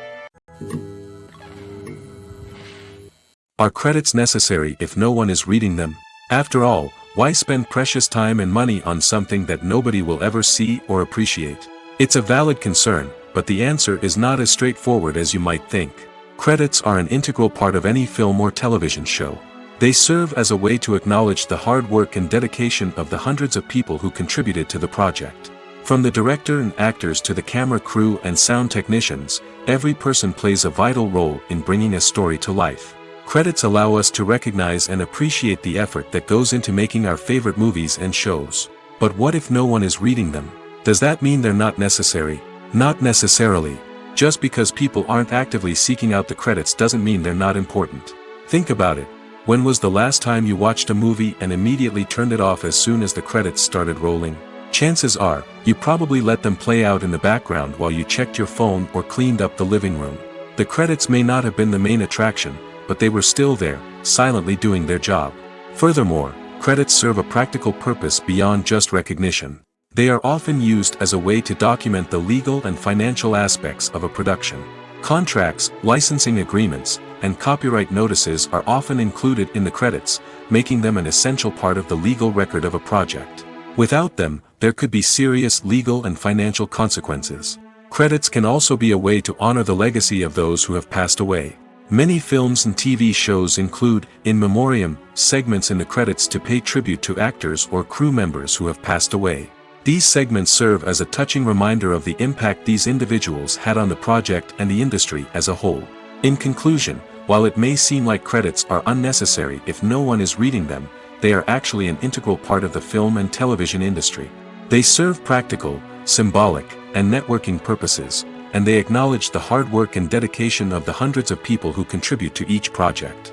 Speaker 1: Are credits necessary if no one is reading them? After all, why spend precious time and money on something that nobody will ever see or appreciate? It's a valid concern, but the answer is not as straightforward as you might think. Credits are an integral part of any film or television show. They serve as a way to acknowledge the hard work and dedication of the hundreds of people who contributed to the project. From the director and actors to the camera crew and sound technicians, every person plays a vital role in bringing a story to life. Credits allow us to recognize and appreciate the effort that goes into making our favorite movies and shows. But what if no one is reading them? Does that mean they're not necessary? Not necessarily. Just because people aren't actively seeking out the credits doesn't mean they're not important. Think about it. When was the last time you watched a movie and immediately turned it off as soon as the credits started rolling? Chances are, you probably let them play out in the background while you checked your phone or cleaned up the living room. The credits may not have been the main attraction, but they were still there, silently doing their job. Furthermore, credits serve a practical purpose beyond just recognition. They are often used as a way to document the legal and financial aspects of a production. Contracts, licensing agreements, and copyright notices are often included in the credits, making them an essential part of the legal record of a project. Without them, there could be serious legal and financial consequences. Credits can also be a way to honor the legacy of those who have passed away. Many films and TV shows include, in memoriam, segments in the credits to pay tribute to actors or crew members who have passed away. These segments serve as a touching reminder of the impact these individuals had on the project and the industry as a whole. In conclusion, while it may seem like credits are unnecessary if no one is reading them, they are actually an integral part of the film and television industry. They serve practical, symbolic, and networking purposes, and they acknowledge the hard work and dedication of the hundreds of people who contribute to each project.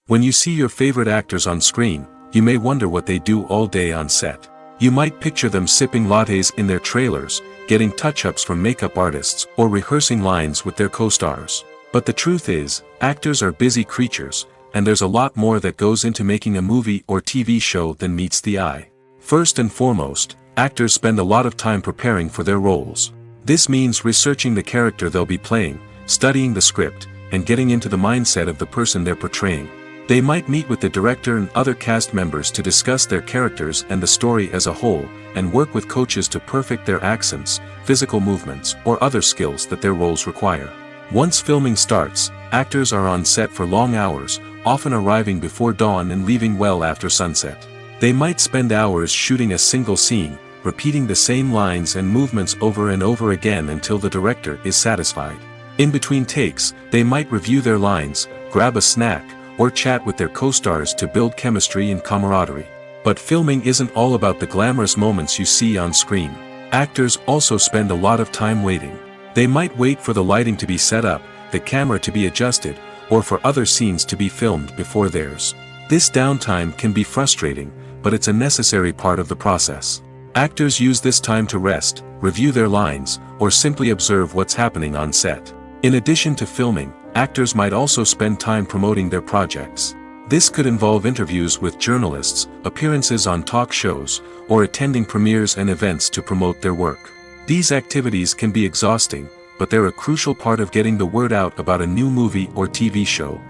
Speaker 1: When you see your favorite actors on screen, you may wonder what they do all day on set. You might picture them sipping lattes in their trailers, getting touch-ups from makeup artists, or rehearsing lines with their co-stars. But the truth is, actors are busy creatures, and there's a lot more that goes into making a movie or TV show than meets the eye. First and foremost, actors spend a lot of time preparing for their roles. This means researching the character they'll be playing, studying the script, and getting into the mindset of the person they're portraying. They might meet with the director and other cast members to discuss their characters and the story as a whole, and work with coaches to perfect their accents, physical movements, or other skills that their roles require. Once filming starts, actors are on set for long hours, often arriving before dawn and leaving well after sunset. They might spend hours shooting a single scene, repeating the same lines and movements over and over again until the director is satisfied. In between takes, they might review their lines, grab a snack, or chat with their co-stars to build chemistry and camaraderie. But filming isn't all about the glamorous moments you see on screen. Actors also spend a lot of time waiting. They might wait for the lighting to be set up, the camera to be adjusted, or for other scenes to be filmed before theirs. This downtime can be frustrating, but it's a necessary part of the process. Actors use this time to rest, review their lines, or simply observe what's happening on set. In addition to filming, actors might also spend time promoting their projects. This could involve interviews with journalists, appearances on talk shows, or attending premieres and events to promote their work. These activities can be exhausting, but they're a crucial part of getting the word out about a new movie or TV show.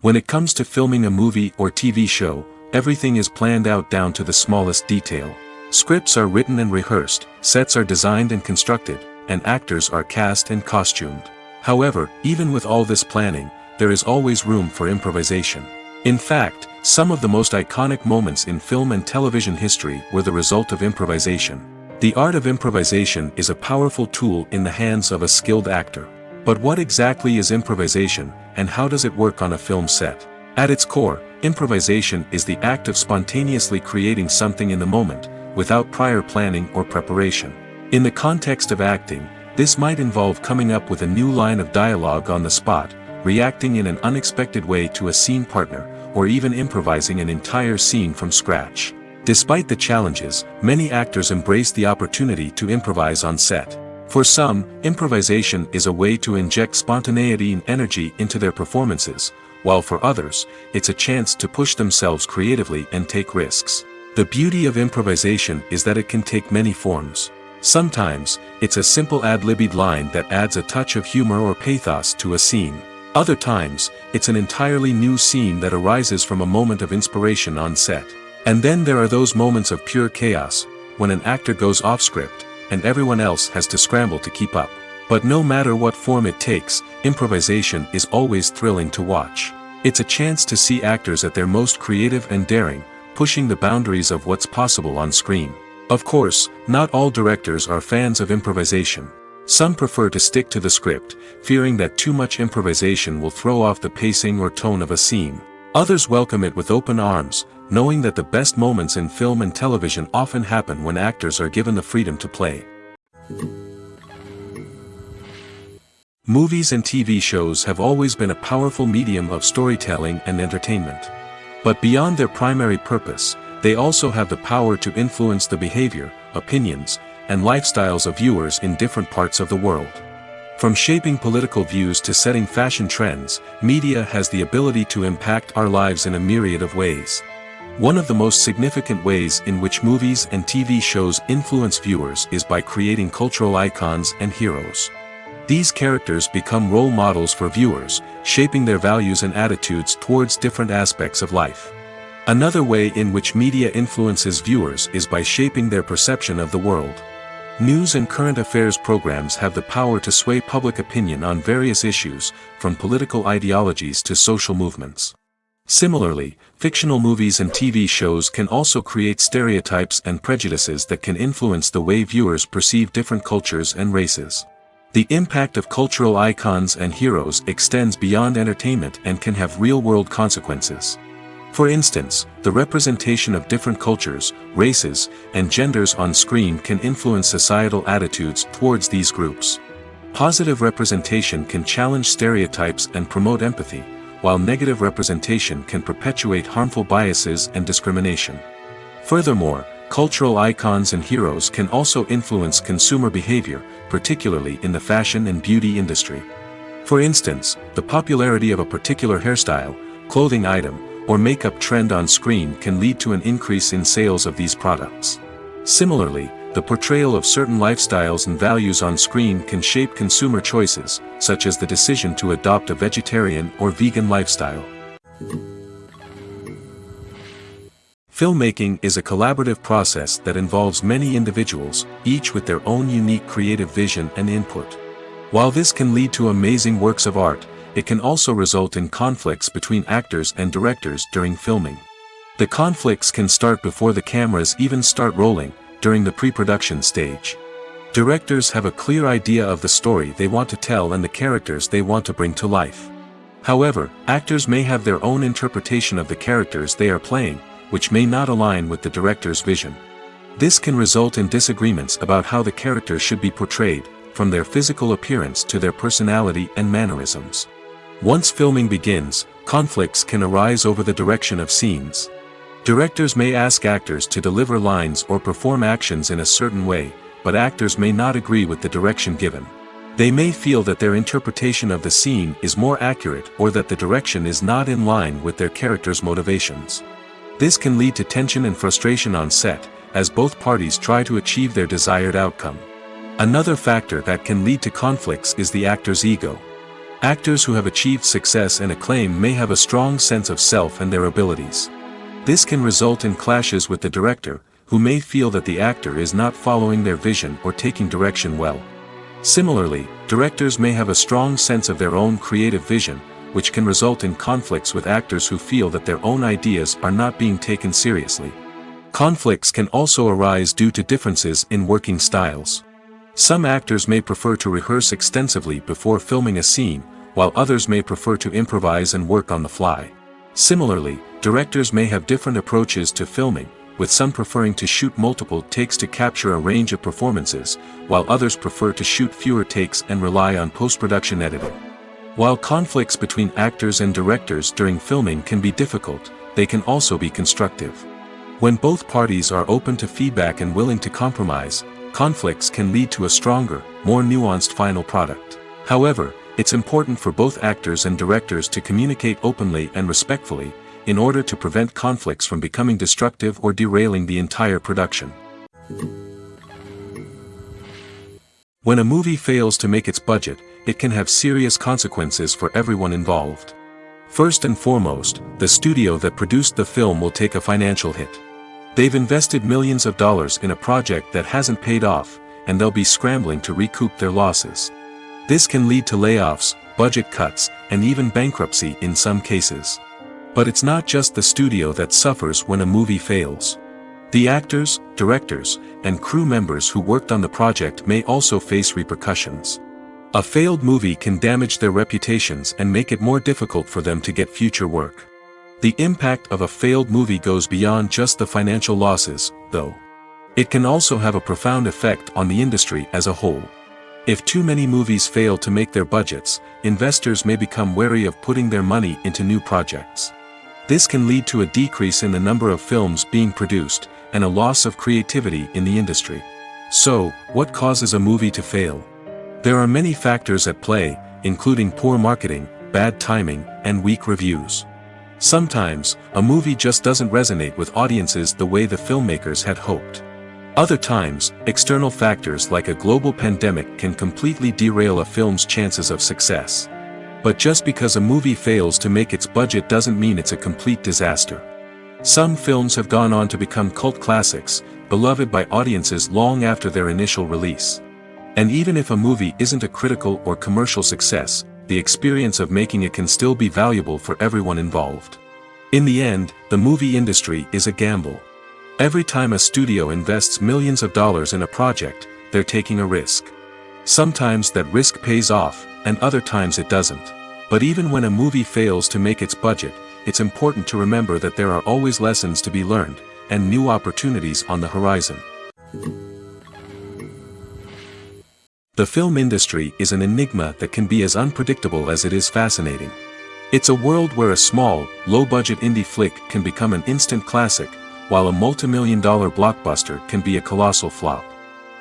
Speaker 1: When it comes to filming a movie or TV show, everything is planned out down to the smallest detail. Scripts are written and rehearsed, sets are designed and constructed, and actors are cast and costumed. However, even with all this planning, there is always room for improvisation. In fact, some of the most iconic moments in film and television history were the result of improvisation. The art of improvisation is a powerful tool in the hands of a skilled actor. But what exactly is improvisation, and how does it work on a film set? At its core, improvisation is the act of spontaneously creating something in the moment, without prior planning or preparation. In the context of acting, this might involve coming up with a new line of dialogue on the spot, reacting in an unexpected way to a scene partner, or even improvising an entire scene from scratch. Despite the challenges, many actors embrace the opportunity to improvise on set. For some, improvisation is a way to inject spontaneity and energy into their performances, while for others, it's a chance to push themselves creatively and take risks. The beauty of improvisation is that it can take many forms. Sometimes, it's a simple ad-libbed line that adds a touch of humor or pathos to a scene. Other times, it's an entirely new scene that arises from a moment of inspiration on set. And then there are those moments of pure chaos, when an actor goes off script, and everyone else has to scramble to keep up. But no matter what form it takes, improvisation is always thrilling to watch. It's a chance to see actors at their most creative and daring, pushing the boundaries of what's possible on screen. Of course, not all directors are fans of improvisation. Some prefer to stick to the script, fearing that too much improvisation will throw off the pacing or tone of a scene. Others welcome it with open arms, knowing that the best moments in film and television often happen when actors are given the freedom to play. Movies and TV shows have always been a powerful medium of storytelling and entertainment. But beyond their primary purpose, they also have the power to influence the behavior, opinions, and lifestyles of viewers in different parts of the world. From shaping political views to setting fashion trends, media has the ability to impact our lives in a myriad of ways. One of the most significant ways in which movies and TV shows influence viewers is by creating cultural icons and heroes. These characters become role models for viewers, shaping their values and attitudes towards different aspects of life. Another way in which media influences viewers is by shaping their perception of the world. News and current affairs programs have the power to sway public opinion on various issues, from political ideologies to social movements. Similarly, fictional movies and TV shows can also create stereotypes and prejudices that can influence the way viewers perceive different cultures and races. The impact of cultural icons and heroes extends beyond entertainment and can have real-world consequences. For instance, the representation of different cultures, races, and genders on screen can influence societal attitudes towards these groups. Positive representation can challenge stereotypes and promote empathy, while negative representation can perpetuate harmful biases and discrimination. Furthermore, cultural icons and heroes can also influence consumer behavior, particularly in the fashion and beauty industry. For instance, the popularity of a particular hairstyle, clothing item, or makeup trend on screen can lead to an increase in sales of these products. Similarly, the portrayal of certain lifestyles and values on screen can shape consumer choices, such as the decision to adopt a vegetarian or vegan lifestyle. Filmmaking is a collaborative process that involves many individuals, each with their own unique creative vision and input. While this can lead to amazing works of art, it can also result in conflicts between actors and directors during filming. The conflicts can start before the cameras even start rolling, during the pre-production stage. Directors have a clear idea of the story they want to tell and the characters they want to bring to life. However, actors may have their own interpretation of the characters they are playing, which may not align with the director's vision. This can result in disagreements about how the characters should be portrayed, from their physical appearance to their personality and mannerisms. Once filming begins, conflicts can arise over the direction of scenes. Directors may ask actors to deliver lines or perform actions in a certain way, but actors may not agree with the direction given. They may feel that their interpretation of the scene is more accurate or that the direction is not in line with their character's motivations. This can lead to tension and frustration on set, as both parties try to achieve their desired outcome. Another factor that can lead to conflicts is the actor's ego. Actors who have achieved success and acclaim may have a strong sense of self and their abilities. This can result in clashes with the director, who may feel that the actor is not following their vision or taking direction well. Similarly, directors may have a strong sense of their own creative vision, which can result in conflicts with actors who feel that their own ideas are not being taken seriously. Conflicts can also arise due to differences in working styles. Some actors may prefer to rehearse extensively before filming a scene, while others may prefer to improvise and work on the fly. Similarly, directors may have different approaches to filming, with some preferring to shoot multiple takes to capture a range of performances, while others prefer to shoot fewer takes and rely on post-production editing. While conflicts between actors and directors during filming can be difficult, they can also be constructive. When both parties are open to feedback and willing to compromise, conflicts can lead to a stronger, more nuanced final product. However, it's important for both actors and directors to communicate openly and respectfully, in order to prevent conflicts from becoming destructive or derailing the entire production. When a movie fails to make its budget, it can have serious consequences for everyone involved. First and foremost, the studio that produced the film will take a financial hit. They've invested millions of dollars in a project that hasn't paid off, and they'll be scrambling to recoup their losses. This can lead to layoffs, budget cuts, and even bankruptcy in some cases. But it's not just the studio that suffers when a movie fails. The actors, directors, and crew members who worked on the project may also face repercussions. A failed movie can damage their reputations and make it more difficult for them to get future work. The impact of a failed movie goes beyond just the financial losses, though. It can also have a profound effect on the industry as a whole. If too many movies fail to make their budgets, investors may become wary of putting their money into new projects. This can lead to a decrease in the number of films being produced, and a loss of creativity in the industry. So, what causes a movie to fail? There are many factors at play, including poor marketing, bad timing, and weak reviews. Sometimes, a movie just doesn't resonate with audiences the way the filmmakers had hoped. Other times, external factors like a global pandemic can completely derail a film's chances of success. But just because a movie fails to make its budget doesn't mean it's a complete disaster. Some films have gone on to become cult classics, beloved by audiences long after their initial release. And even if a movie isn't a critical or commercial success, the experience of making it can still be valuable for everyone involved. In the end, the movie industry is a gamble. Every time a studio invests millions of dollars in a project, they're taking a risk. Sometimes that risk pays off, and other times it doesn't. But even when a movie fails to make its budget, it's important to remember that there are always lessons to be learned, and new opportunities on the horizon. The film industry is an enigma that can be as unpredictable as it is fascinating. It's a world where a small, low-budget indie flick can become an instant classic, while a multi-million-dollar blockbuster can be a colossal flop.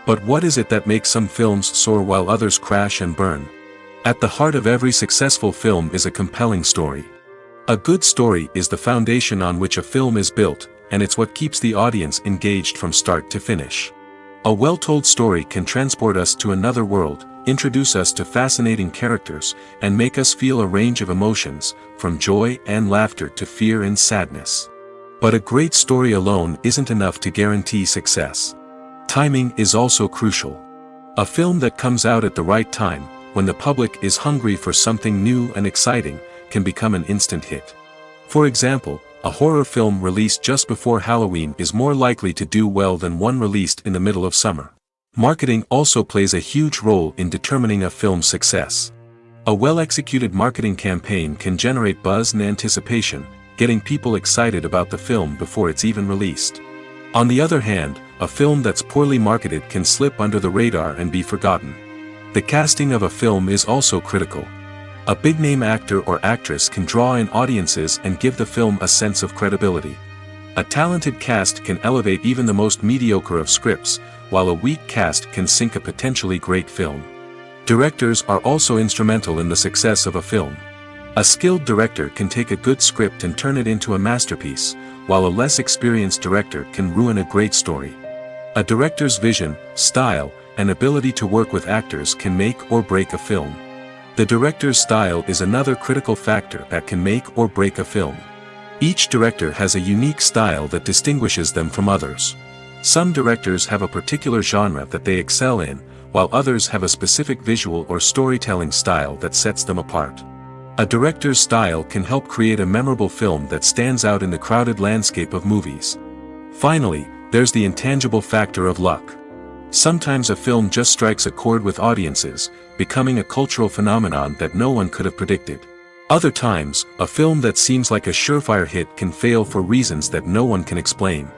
Speaker 1: But what is it that makes some films soar while others crash and burn? At the heart of every successful film is a compelling story. A good story is the foundation on which a film is built, and it's what keeps the audience engaged from start to finish. A well-told story can transport us to another world, introduce us to fascinating characters, and make us feel a range of emotions, from joy and laughter to fear and sadness. But a great story alone isn't enough to guarantee success. Timing is also crucial. A film that comes out at the right time, when the public is hungry for something new and exciting, can become an instant hit. For example, a horror film released just before Halloween is more likely to do well than one released in the middle of summer. Marketing also plays a huge role in determining a film's success. A well-executed marketing campaign can generate buzz and anticipation, getting people excited about the film before it's even released. On the other hand, a film that's poorly marketed can slip under the radar and be forgotten. The casting of a film is also critical. A big-name actor or actress can draw in audiences and give the film a sense of credibility. A talented cast can elevate even the most mediocre of scripts, while a weak cast can sink a potentially great film. Directors are also instrumental in the success of a film. A skilled director can take a good script and turn it into a masterpiece, while a less experienced director can ruin a great story. A director's vision, style, and ability to work with actors can make or break a film. The director's style is another critical factor that can make or break a film. Each director has a unique style that distinguishes them from others. Some directors have a particular genre that they excel in, while others have a specific visual or storytelling style that sets them apart. A director's style can help create a memorable film that stands out in the crowded landscape of movies. Finally, there's the intangible factor of luck. Sometimes a film just strikes a chord with audiences, becoming a cultural phenomenon that no one could have predicted. Other times, a film that seems like a surefire hit can fail for reasons that no one can explain.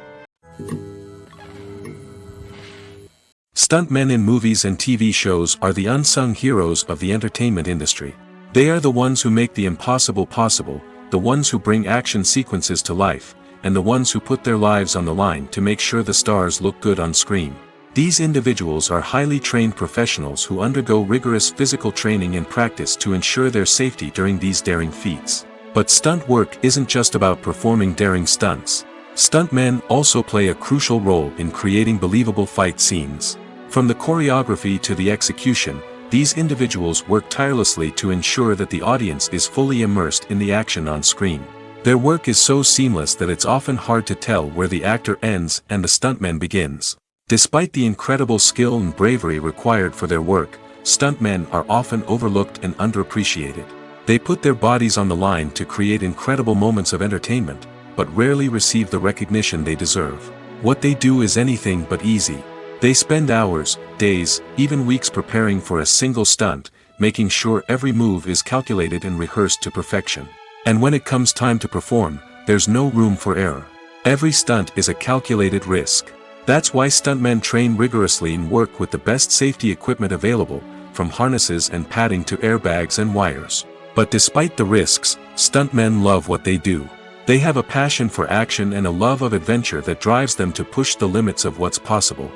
Speaker 1: Stuntmen in movies and TV shows are the unsung heroes of the entertainment industry. They are the ones who make the impossible possible, the ones who bring action sequences to life, and the ones who put their lives on the line to make sure the stars look good on screen. These individuals are highly trained professionals who undergo rigorous physical training and practice to ensure their safety during these daring feats. But stunt work isn't just about performing daring stunts. Stuntmen also play a crucial role in creating believable fight scenes. From the choreography to the execution, these individuals work tirelessly to ensure that the audience is fully immersed in the action on screen. Their work is so seamless that it's often hard to tell where the actor ends and the stuntman begins. Despite the incredible skill and bravery required for their work, stuntmen are often overlooked and underappreciated. They put their bodies on the line to create incredible moments of entertainment, but rarely receive the recognition they deserve. What they do is anything but easy. They spend hours, days, even weeks preparing for a single stunt, making sure every move is calculated and rehearsed to perfection. And when it comes time to perform, there's no room for error. Every stunt is a calculated risk. That's why stuntmen train rigorously and work with the best safety equipment available, from harnesses and padding to airbags and wires. But despite the risks, stuntmen love what they do. They have a passion for action and a love of adventure that drives them to push the limits of what's possible.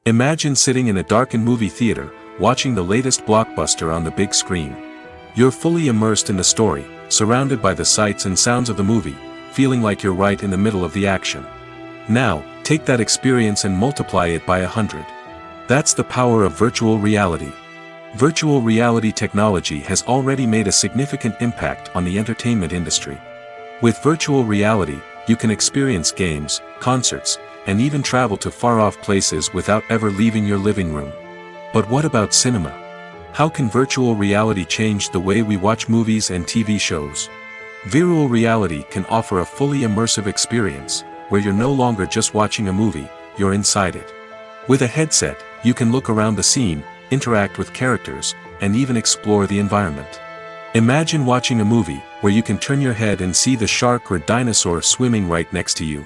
Speaker 1: Imagine sitting in a darkened movie theater, watching the latest blockbuster on the big screen. You're fully immersed in the story, surrounded by the sights and sounds of the movie, feeling like you're right in the middle of the action. Now, take that experience and multiply it by 100. That's the power of virtual reality. Virtual reality technology has already made a significant impact on the entertainment industry. With virtual reality, you can experience games, concerts, and even travel to far-off places without ever leaving your living room. But what about cinema? How can virtual reality change the way we watch movies and TV shows? Virtual reality can offer a fully immersive experience, where you're no longer just watching a movie, you're inside it. With a headset, you can look around the scene, interact with characters, and even explore the environment. Imagine watching a movie, where you can turn your head and see the shark or dinosaur swimming right next to you.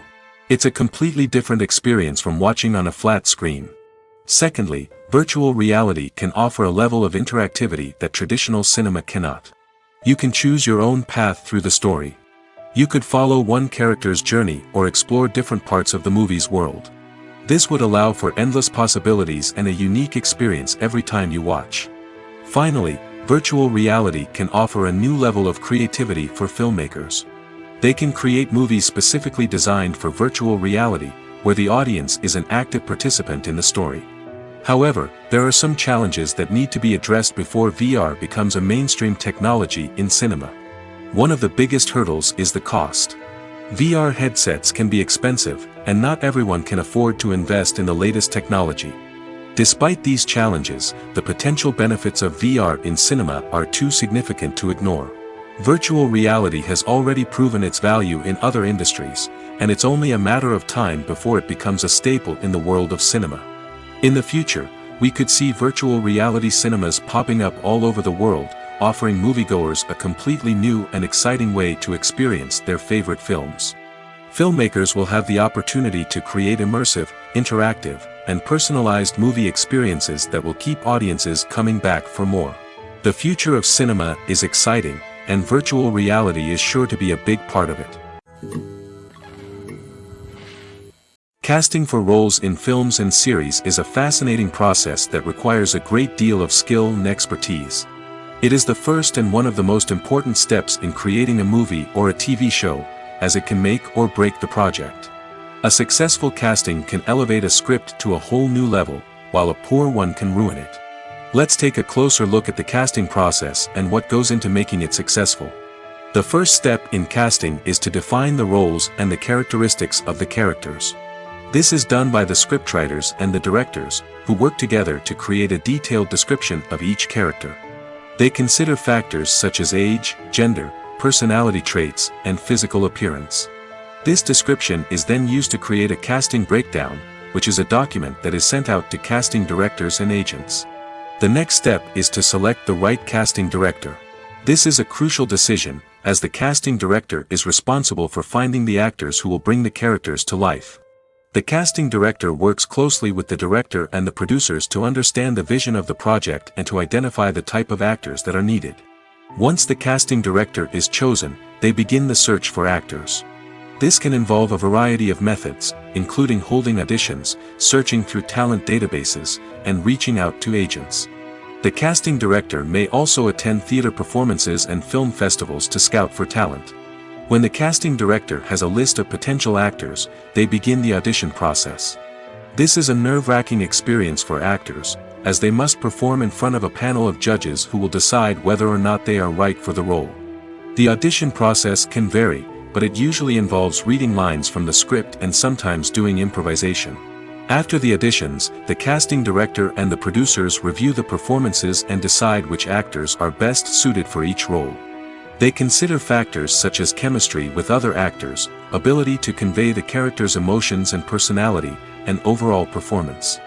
Speaker 1: It's a completely different experience from watching on a flat screen. Secondly, virtual reality can offer a level of interactivity that traditional cinema cannot. You can choose your own path through the story. You could follow one character's journey or explore different parts of the movie's world. This would allow for endless possibilities and a unique experience every time you watch. Finally, virtual reality can offer a new level of creativity for filmmakers. They can create movies specifically designed for virtual reality, where the audience is an active participant in the story. However, there are some challenges that need to be addressed before VR becomes a mainstream technology in cinema. One of the biggest hurdles is the cost. VR headsets can be expensive, and not everyone can afford to invest in the latest technology. Despite these challenges, the potential benefits of VR in cinema are too significant to ignore. Virtual reality has already proven its value in other industries, and it's only a matter of time before it becomes a staple in the world of cinema. In the future, we could see virtual reality cinemas popping up all over the world, offering moviegoers a completely new and exciting way to experience their favorite films. Filmmakers will have the opportunity to create immersive, interactive, and personalized movie experiences that will keep audiences coming back for more. The future of cinema is exciting, and virtual reality is sure to be a big part of it. Casting for roles in films and series is a fascinating process that requires a great deal of skill and expertise. It is the first and one of the most important steps in creating a movie or a TV show, as it can make or break the project. A successful casting can elevate a script to a whole new level, while a poor one can ruin it. Let's take a closer look at the casting process and what goes into making it successful. The first step in casting is to define the roles and the characteristics of the characters. This is done by the scriptwriters and the directors, who work together to create a detailed description of each character. They consider factors such as age, gender, personality traits, and physical appearance. This description is then used to create a casting breakdown, which is a document that is sent out to casting directors and agents. The next step is to select the right casting director. This is a crucial decision, as the casting director is responsible for finding the actors who will bring the characters to life. The casting director works closely with the director and the producers to understand the vision of the project and to identify the type of actors that are needed. Once the casting director is chosen, they begin the search for actors. This can involve a variety of methods, including holding auditions, searching through talent databases, and reaching out to agents. The casting director may also attend theater performances and film festivals to scout for talent. When the casting director has a list of potential actors, they begin the audition process. This is a nerve-wracking experience for actors, as they must perform in front of a panel of judges who will decide whether or not they are right for the role. The audition process can vary, but it usually involves reading lines from the script and sometimes doing improvisation. After the auditions, the casting director and the producers review the performances and decide which actors are best suited for each role. They consider factors such as chemistry with other actors, ability to convey the character's emotions and personality, and overall performance.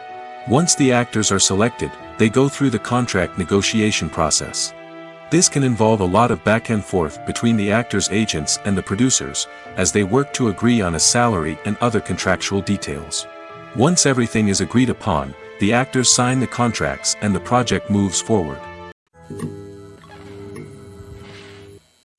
Speaker 1: Once the actors are selected, they go through the contract negotiation process. This can involve a lot of back and forth between the actors' agents and the producers, as they work to agree on a salary and other contractual details. Once everything is agreed upon, the actors sign the contracts and the project moves forward.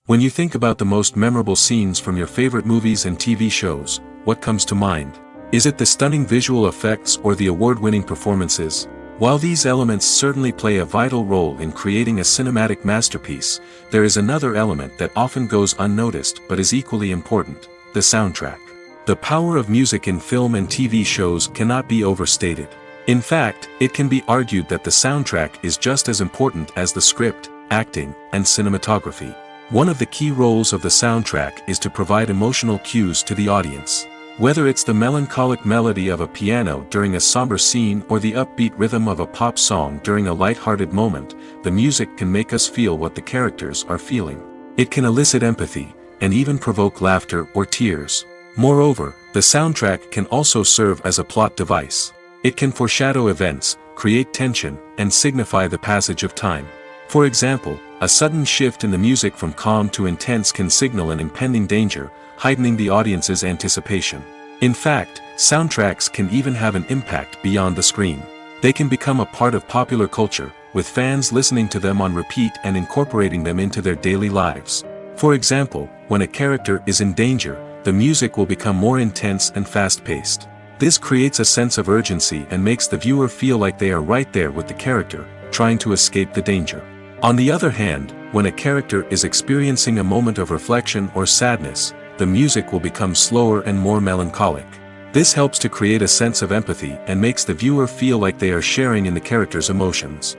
Speaker 1: When you think about the most memorable scenes from your favorite movies and TV shows, what comes to mind? Is it the stunning visual effects or the award-winning performances? While these elements certainly play a vital role in creating a cinematic masterpiece, there is another element that often goes unnoticed but is equally important: the soundtrack. The power of music in film and TV shows cannot be overstated. In fact, it can be argued that the soundtrack is just as important as the script, acting, and cinematography. One of the key roles of the soundtrack is to provide emotional cues to the audience. Whether it's the melancholic melody of a piano during a somber scene or the upbeat rhythm of a pop song during a light-hearted moment, the music can make us feel what the characters are feeling. It can elicit empathy, and even provoke laughter or tears. Moreover, the soundtrack can also serve as a plot device. It can foreshadow events, create tension, and signify the passage of time. For example, a sudden shift in the music from calm to intense can signal an impending danger, heightening the audience's anticipation. In fact, soundtracks can even have an impact beyond the screen. They can become a part of popular culture, with fans listening to them on repeat and incorporating them into their daily lives. For example, when a character is in danger, the music will become more intense and fast-paced. This creates a sense of urgency and makes the viewer feel like they are right there with the character, trying to escape the danger. On the other hand, when a character is experiencing a moment of reflection or sadness, the music will become slower and more melancholic. This helps to create a sense of empathy and makes the viewer feel like they are sharing in the character's emotions.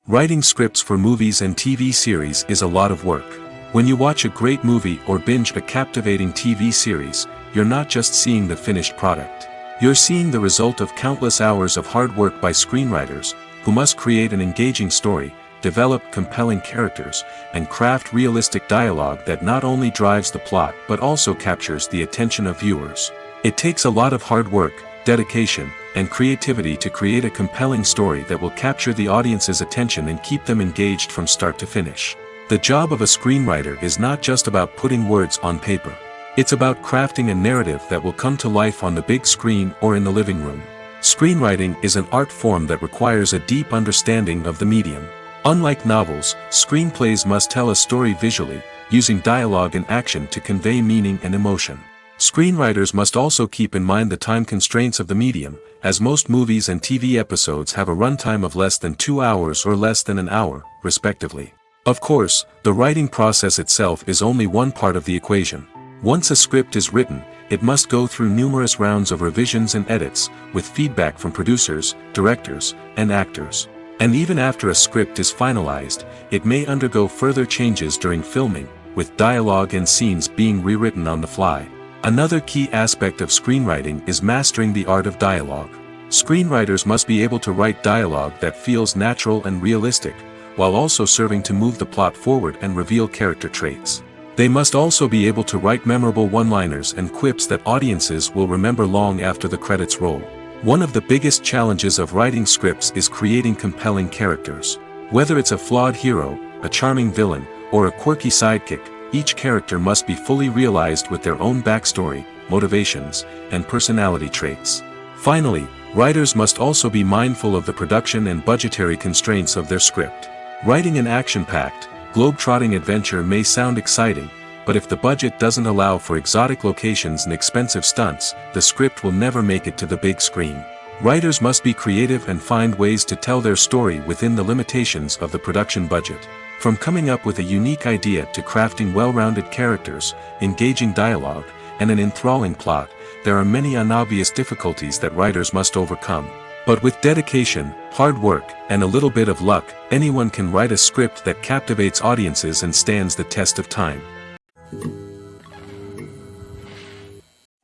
Speaker 1: Writing scripts for movies and TV series is a lot of work. When you watch a great movie or binge a captivating TV series, you're not just seeing the finished product. You're seeing the result of countless hours of hard work by screenwriters, who must create an engaging story, develop compelling characters, and craft realistic dialogue that not only drives the plot but also captures the attention of viewers. It takes a lot of hard work, dedication, and creativity to create a compelling story that will capture the audience's attention and keep them engaged from start to finish. The job of a screenwriter is not just about putting words on paper. It's about crafting a narrative that will come to life on the big screen or in the living room. Screenwriting is an art form that requires a deep understanding of the medium. Unlike novels, screenplays must tell a story visually, using dialogue and action to convey meaning and emotion. Screenwriters must also keep in mind the time constraints of the medium, as most movies and TV episodes have a runtime of less than 2 hours or less than an hour, respectively. Of course, the writing process itself is only one part of the equation. Once a script is written, it must go through numerous rounds of revisions and edits, with feedback from producers, directors, and actors. And even after a script is finalized, it may undergo further changes during filming, with dialogue and scenes being rewritten on the fly. Another key aspect of screenwriting is mastering the art of dialogue. Screenwriters must be able to write dialogue that feels natural and realistic, while also serving to move the plot forward and reveal character traits. They must also be able to write memorable one-liners and quips that audiences will remember long after the credits roll. One of the biggest challenges of writing scripts is creating compelling characters. Whether it's a flawed hero, a charming villain, or a quirky sidekick, each character must be fully realized with their own backstory, motivations, and personality traits. Finally, writers must also be mindful of the production and budgetary constraints of their script. Writing an action-packed, globe-trotting adventure may sound exciting, but if the budget doesn't allow for exotic locations and expensive stunts, the script will never make it to the big screen. Writers must be creative and find ways to tell their story within the limitations of the production budget. From coming up with a unique idea to crafting well-rounded characters, engaging dialogue, and an enthralling plot, there are many unobvious difficulties that writers must overcome. But with dedication, hard work, and a little bit of luck, anyone can write a script that captivates audiences and stands the test of time.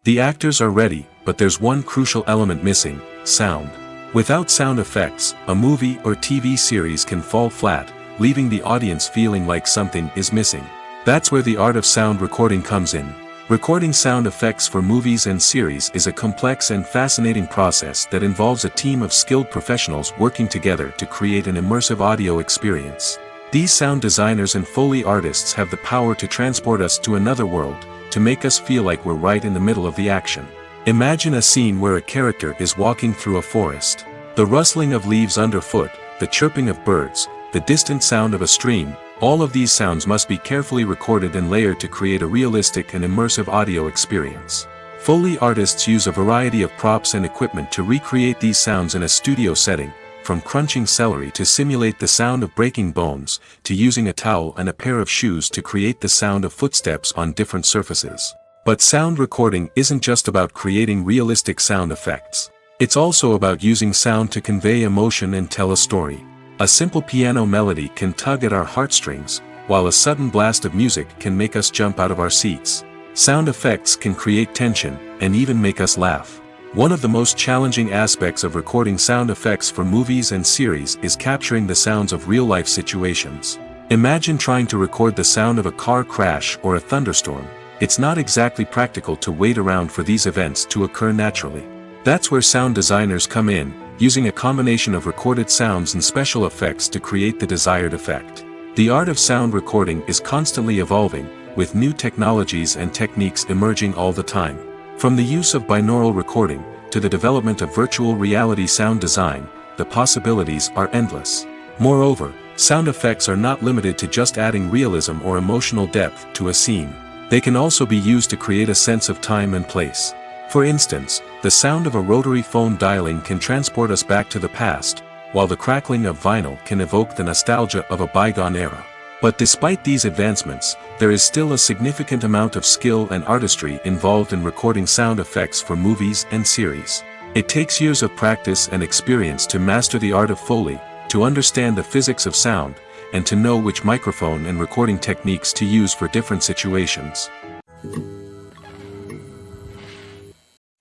Speaker 1: The actors are ready, but there's one crucial element missing: sound. Without sound effects, a movie or TV series can fall flat, leaving the audience feeling like something is missing. That's where the art of sound recording comes in. Recording sound effects for movies and series is a complex and fascinating process that involves a team of skilled professionals working together to create an immersive audio experience. These sound designers and Foley artists have the power to transport us to another world, to make us feel like we're right in the middle of the action. Imagine a scene where a character is walking through a forest. The rustling of leaves underfoot, the chirping of birds, the distant sound of a stream, all of these sounds must be carefully recorded and layered to create a realistic and immersive audio experience. Foley artists use a variety of props and equipment to recreate these sounds in a studio setting, from crunching celery to simulate the sound of breaking bones, to using a towel and a pair of shoes to create the sound of footsteps on different surfaces. But sound recording isn't just about creating realistic sound effects. It's also about using sound to convey emotion and tell a story. A simple piano melody can tug at our heartstrings, while a sudden blast of music can make us jump out of our seats. Sound effects can create tension, and even make us laugh. One of the most challenging aspects of recording sound effects for movies and series is capturing the sounds of real-life situations. Imagine trying to record the sound of a car crash or a thunderstorm. It's not exactly practical to wait around for these events to occur naturally. That's where sound designers come in, using a combination of recorded sounds and special effects to create the desired effect. The art of sound recording is constantly evolving, with new technologies and techniques emerging all the time. From the use of binaural recording, to the development of virtual reality sound design, the possibilities are endless. Moreover, sound effects are not limited to just adding realism or emotional depth to a scene. They can also be used to create a sense of time and place. For instance, the sound of a rotary phone dialing can transport us back to the past, while the crackling of vinyl can evoke the nostalgia of a bygone era. But despite these advancements, there is still a significant amount of skill and artistry involved in recording sound effects for movies and series. It takes years of practice and experience to master the art of Foley, to understand the physics of sound, and to know which microphone and recording techniques to use for different situations.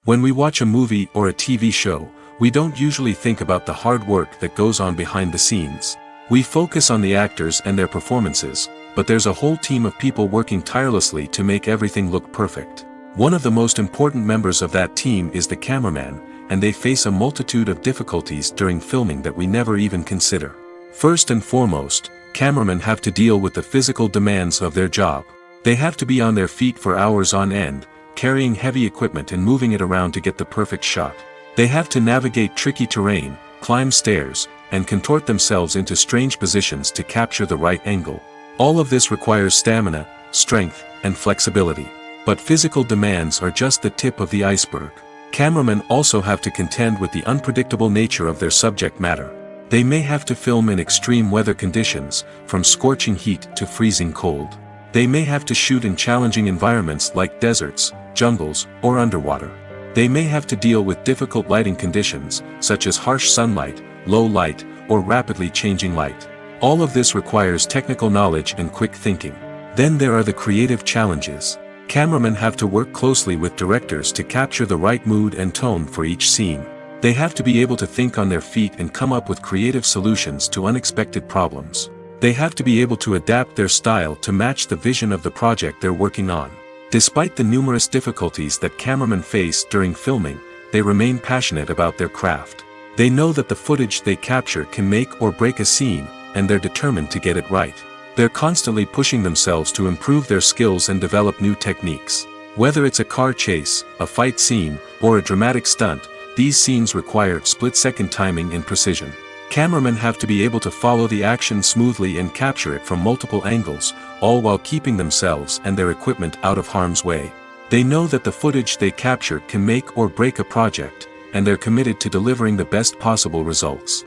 Speaker 1: When we watch a movie or a TV show, we don't usually think about the hard work that goes on behind the scenes. We focus on the actors and their performances, but there's a whole team of people working tirelessly to make everything look perfect. One of the most important members of that team is the cameraman, and they face a multitude of difficulties during filming that we never even consider. First and foremost, cameramen have to deal with the physical demands of their job. They have to be on their feet for hours on end, carrying heavy equipment and moving it around to get the perfect shot. They have to navigate tricky terrain, climb stairs, and contort themselves into strange positions to capture the right angle. All of this requires stamina, strength, and flexibility. But physical demands are just the tip of the iceberg. Cameramen also have to contend with the unpredictable nature of their subject matter. They may have to film in extreme weather conditions, from scorching heat to freezing cold. They may have to shoot in challenging environments like deserts, jungles, or underwater. They may have to deal with difficult lighting conditions, such as harsh sunlight, low light, or rapidly changing light. All of this requires technical knowledge and quick thinking. Then there are the creative challenges. Cameramen have to work closely with directors to capture the right mood and tone for each scene. They have to be able to think on their feet and come up with creative solutions to unexpected problems. They have to be able to adapt their style to match the vision of the project they're working on. Despite the numerous difficulties that cameramen face during filming, they remain passionate about their craft. They know that the footage they capture can make or break a scene, and they're determined to get it right. They're constantly pushing themselves to improve their skills and develop new techniques. Whether it's a car chase, a fight scene, or a dramatic stunt, these scenes require split-second timing and precision. Cameramen have to be able to follow the action smoothly and capture it from multiple angles, all while keeping themselves and their equipment out of harm's way. They know that the footage they capture can make or break a project, and they're committed to delivering the best possible results.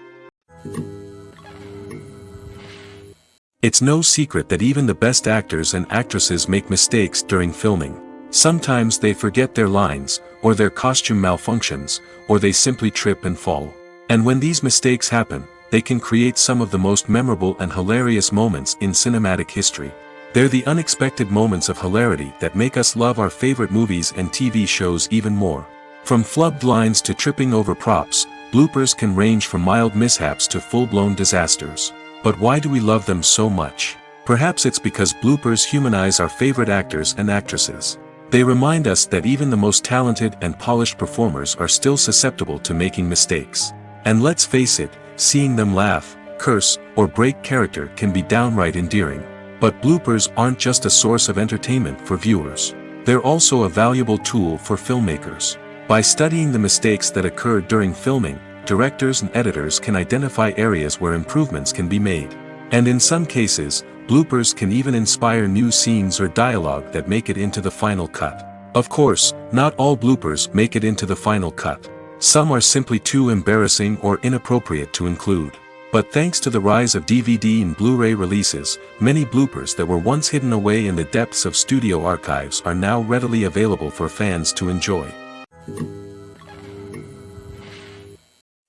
Speaker 1: It's no secret that even the best actors and actresses make mistakes during filming. Sometimes they forget their lines, or their costume malfunctions, or they simply trip and fall. And when these mistakes happen, they can create some of the most memorable and hilarious moments in cinematic history. They're the unexpected moments of hilarity that make us love our favorite movies and TV shows even more. From flubbed lines to tripping over props, bloopers can range from mild mishaps to full-blown disasters. But why do we love them so much? Perhaps it's because bloopers humanize our favorite actors and actresses. They remind us that even the most talented and polished performers are still susceptible to making mistakes. And let's face it, seeing them laugh, curse, or break character can be downright endearing. But bloopers aren't just a source of entertainment for viewers. They're also a valuable tool for filmmakers. By studying the mistakes that occur during filming, directors and editors can identify areas where improvements can be made. And in some cases, bloopers can even inspire new scenes or dialogue that make it into the final cut. Of course, not all bloopers make it into the final cut. Some are simply too embarrassing or inappropriate to include. But thanks to the rise of DVD and Blu-ray releases, many bloopers that were once hidden away in the depths of studio archives are now readily available for fans to enjoy.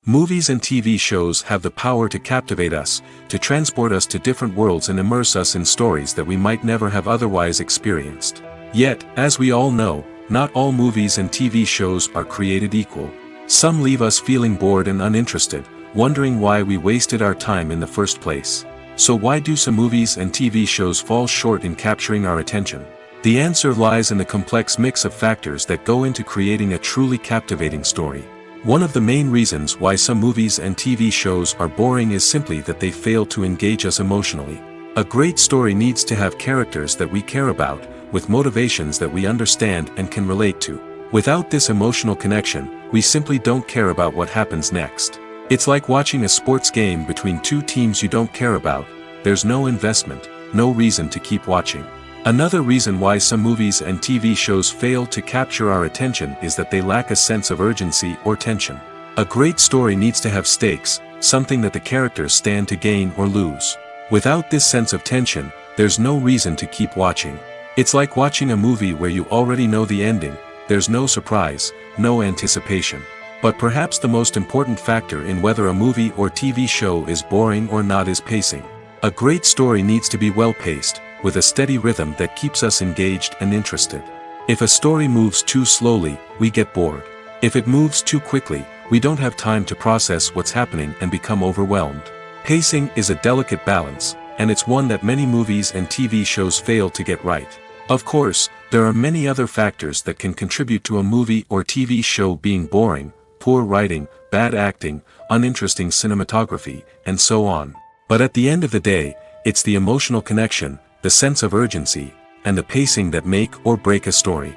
Speaker 1: Movies and TV shows have the power to captivate us, to transport us to different worlds and immerse us in stories that we might never have otherwise experienced. Yet, as we all know, not all movies and TV shows are created equal. Some leave us feeling bored and uninterested, wondering why we wasted our time in the first place. So why do some movies and TV shows fall short in capturing our attention? The answer lies in the complex mix of factors that go into creating a truly captivating story. One of the main reasons why some movies and TV shows are boring is simply that they fail to engage us emotionally. A great story needs to have characters that we care about, with motivations that we understand and can relate to. Without this emotional connection, we simply don't care about what happens next. It's like watching a sports game between two teams you don't care about. There's no investment, no reason to keep watching. Another reason why some movies and TV shows fail to capture our attention is that they lack a sense of urgency or tension. A great story needs to have stakes, something that the characters stand to gain or lose. Without this sense of tension, there's no reason to keep watching. It's like watching a movie where you already know the ending. There's no surprise, no anticipation. But perhaps the most important factor in whether a movie or TV show is boring or not is pacing. A great story needs to be well-paced, with a steady rhythm that keeps us engaged and interested. If a story moves too slowly, we get bored. If it moves too quickly, we don't have time to process what's happening and become overwhelmed. Pacing is a delicate balance, and it's one that many movies and TV shows fail to get right. Of course, there are many other factors that can contribute to a movie or TV show being boring: poor writing, bad acting, uninteresting cinematography, and so on. But at the end of the day, it's the emotional connection, the sense of urgency, and the pacing that make or break a story.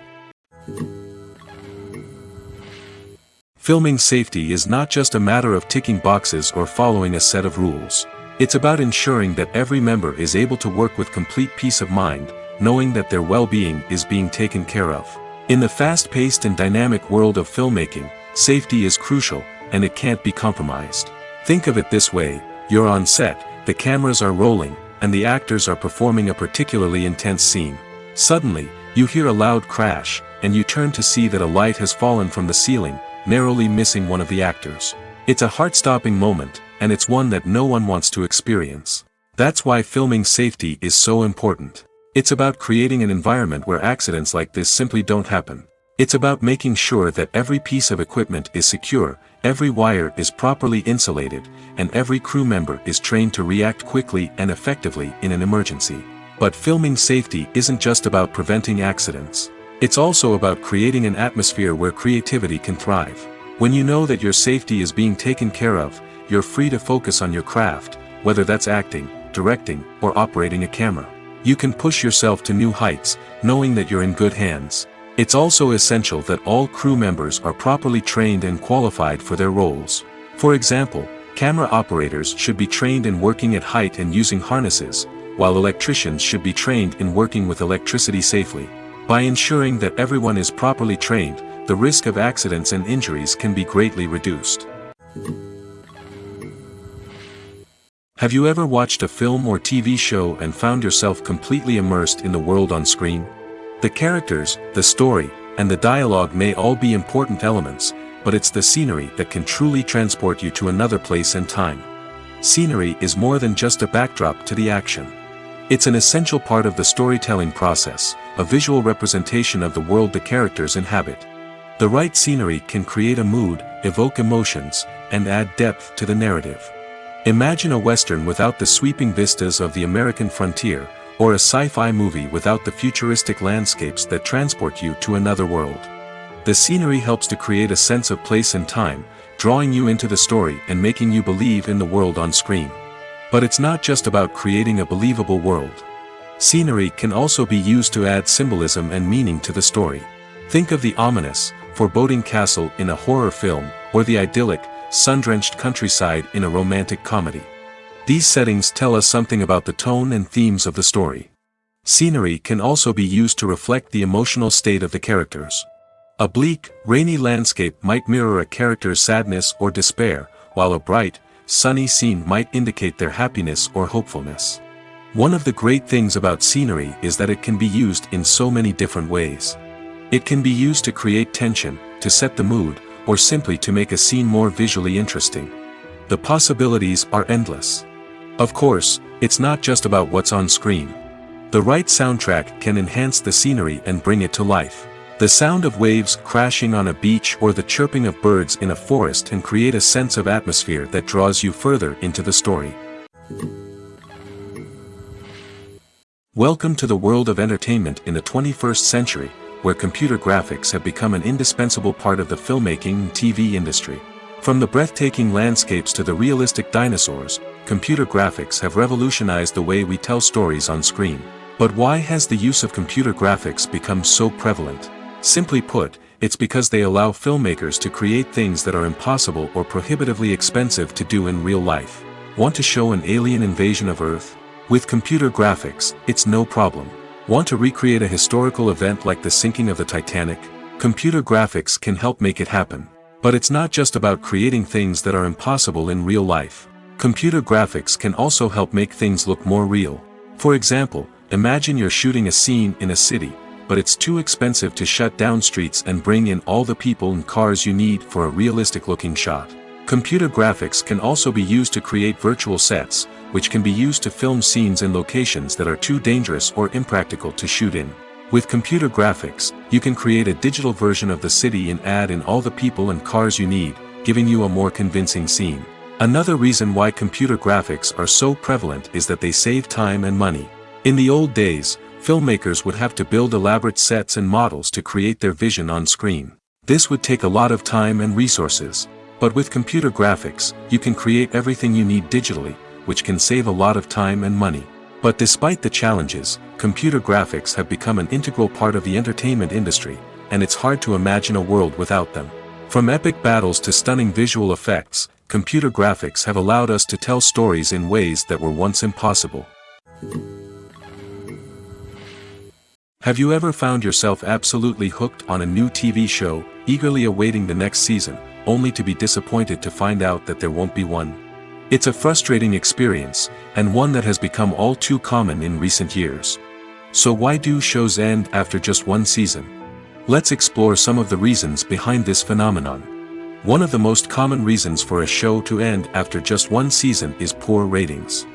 Speaker 1: Filming safety is not just a matter of ticking boxes or following a set of rules. It's about ensuring that every member is able to work with complete peace of mind, knowing that their well-being is being taken care of. In the fast-paced and dynamic world of filmmaking, safety is crucial, and it can't be compromised. Think of it this way: you're on set, the cameras are rolling, and the actors are performing a particularly intense scene. Suddenly, you hear a loud crash, and you turn to see that a light has fallen from the ceiling, narrowly missing one of the actors. It's a heart-stopping moment, and it's one that no one wants to experience. That's why filming safety is so important. It's about creating an environment where accidents like this simply don't happen. It's about making sure that every piece of equipment is secure, every wire is properly insulated, and every crew member is trained to react quickly and effectively in an emergency. But filming safety isn't just about preventing accidents. It's also about creating an atmosphere where creativity can thrive. When you know that your safety is being taken care of, you're free to focus on your craft, whether that's acting, directing, or operating a camera. You can push yourself to new heights, knowing that you're in good hands. It's also essential that all crew members are properly trained and qualified for their roles. For example, camera operators should be trained in working at height and using harnesses, while electricians should be trained in working with electricity safely. By ensuring that everyone is properly trained, the risk of accidents and injuries can be greatly reduced. Have you ever watched a film or TV show and found yourself completely immersed in the world on screen? The characters, the story, and the dialogue may all be important elements, but it's the scenery that can truly transport you to another place and time. Scenery is more than just a backdrop to the action. It's an essential part of the storytelling process, a visual representation of the world the characters inhabit. The right scenery can create a mood, evoke emotions, and add depth to the narrative. Imagine a Western without the sweeping vistas of the American frontier, or a sci-fi movie without the futuristic landscapes that transport you to another world. The scenery helps to create a sense of place and time, drawing you into the story and making you believe in the world on screen. But it's not just about creating a believable world. Scenery can also be used to add symbolism and meaning to the story. Think of the ominous, foreboding castle in a horror film, or the idyllic, sun-drenched countryside in a romantic comedy. These settings tell us something about the tone and themes of the story. Scenery can also be used to reflect the emotional state of the characters. A bleak, rainy landscape might mirror a character's sadness or despair, while a bright, sunny scene might indicate their happiness or hopefulness. One of the great things about scenery is that it can be used in so many different ways. It can be used to create tension, to set the mood, or simply to make a scene more visually interesting. The possibilities are endless. Of course, it's not just about what's on screen. The right soundtrack can enhance the scenery and bring it to life. The sound of waves crashing on a beach or the chirping of birds in a forest can create a sense of atmosphere that draws you further into the story. Welcome to the world of entertainment in the 21st century, where computer graphics have become an indispensable part of the filmmaking and TV industry. From the breathtaking landscapes to the realistic dinosaurs, computer graphics have revolutionized the way we tell stories on screen. But why has the use of computer graphics become so prevalent? Simply put, it's because they allow filmmakers to create things that are impossible or prohibitively expensive to do in real life. Want to show an alien invasion of Earth? With computer graphics, it's no problem. Want to recreate a historical event like the sinking of the Titanic? Computer graphics can help make it happen. But it's not just about creating things that are impossible in real life. Computer graphics can also help make things look more real. For example, imagine you're shooting a scene in a city, but it's too expensive to shut down streets and bring in all the people and cars you need for a realistic-looking shot. Computer graphics can also be used to create virtual sets, which can be used to film scenes in locations that are too dangerous or impractical to shoot in. With computer graphics, you can create a digital version of the city and add in all the people and cars you need, giving you a more convincing scene. Another reason why computer graphics are so prevalent is that they save time and money. In the old days, filmmakers would have to build elaborate sets and models to create their vision on screen. This would take a lot of time and resources. But with computer graphics, you can create everything you need digitally, which can save a lot of time and money. But despite the challenges, computer graphics have become an integral part of the entertainment industry, and it's hard to imagine a world without them. From epic battles to stunning visual effects, computer graphics have allowed us to tell stories in ways that were once impossible. Have you ever found yourself absolutely hooked on a new TV show, eagerly awaiting the next season, only to be disappointed to find out that there won't be one? It's a frustrating experience, and one that has become all too common in recent years. So why do shows end after just one season? Let's explore some of the reasons behind this phenomenon. One of the most common reasons for a show to end after just one season is poor ratings.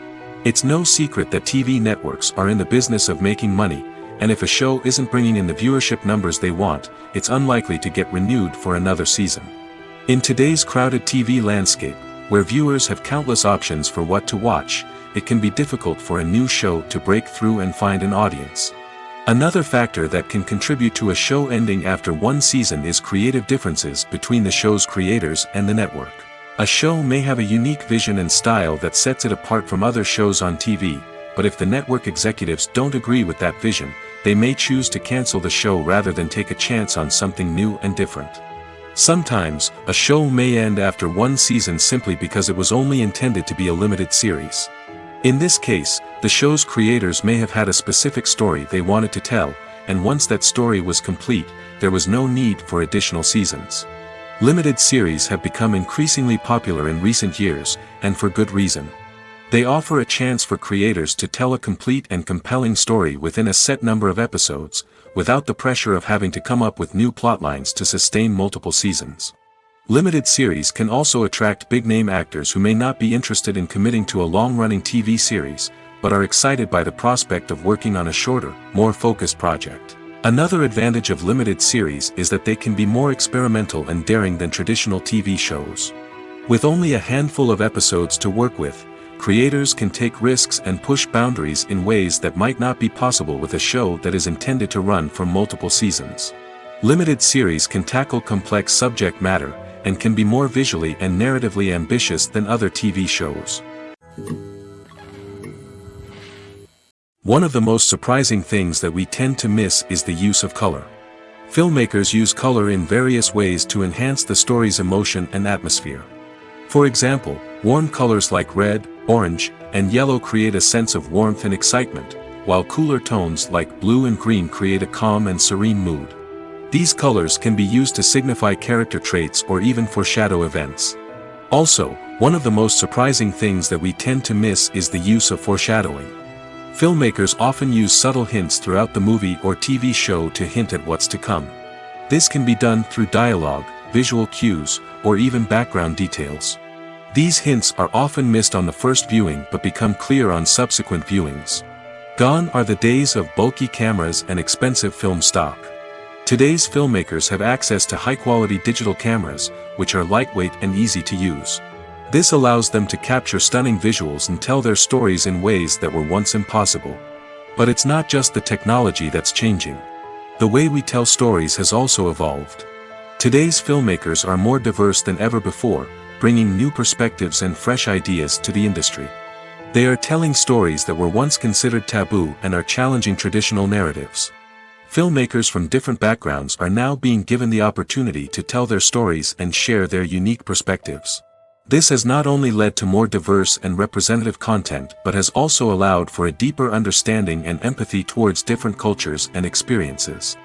Speaker 1: It's no secret that TV networks are in the business of making money, and if a show isn't bringing in the viewership numbers they want, it's unlikely to get renewed for another season. In today's crowded TV landscape, where viewers have countless options for what to watch, it can be difficult for a new show to break through and find an audience. Another factor that can contribute to a show ending after one season is creative differences between the show's creators and the network. A show may have a unique vision and style that sets it apart from other shows on TV, but if the network executives don't agree with that vision, they may choose to cancel the show rather than take a chance on something new and different. Sometimes, a show may end after one season simply because it was only intended to be a limited series. In this case, the show's creators may have had a specific story they wanted to tell, and once that story was complete, there was no need for additional seasons. Limited series have become increasingly popular in recent years, and for good reason. They offer a chance for creators to tell a complete and compelling story within a set number of episodes, without the pressure of having to come up with new plotlines to sustain multiple seasons. Limited series can also attract big-name actors who may not be interested in committing to a long-running TV series, but are excited by the prospect of working on a shorter, more focused project. Another advantage of limited series is that they can be more experimental and daring than traditional TV shows. With only a handful of episodes to work with, creators can take risks and push boundaries in ways that might not be possible with a show that is intended to run for multiple seasons. Limited series can tackle complex subject matter, and can be more visually and narratively ambitious than other TV shows. One of the most surprising things that we tend to miss is the use of color. Filmmakers use color in various ways to enhance the story's emotion and atmosphere. For example, warm colors like red, orange, and yellow create a sense of warmth and excitement, while cooler tones like blue and green create a calm and serene mood. These colors can be used to signify character traits or even foreshadow events. Also, one of the most surprising things that we tend to miss is the use of foreshadowing. Filmmakers often use subtle hints throughout the movie or TV show to hint at what's to come. This can be done through dialogue, visual cues, or even background details. These hints are often missed on the first viewing but become clear on subsequent viewings. Gone are the days of bulky cameras and expensive film stock. Today's filmmakers have access to high-quality digital cameras, which are lightweight and easy to use. This allows them to capture stunning visuals and tell their stories in ways that were once impossible. But it's not just the technology that's changing. The way we tell stories has also evolved. Today's filmmakers are more diverse than ever before, bringing new perspectives and fresh ideas to the industry. They are telling stories that were once considered taboo and are challenging traditional narratives. Filmmakers from different backgrounds are now being given the opportunity to tell their stories and share their unique perspectives. This has not only led to more diverse and representative content but has also allowed for a deeper understanding and empathy towards different cultures and experiences.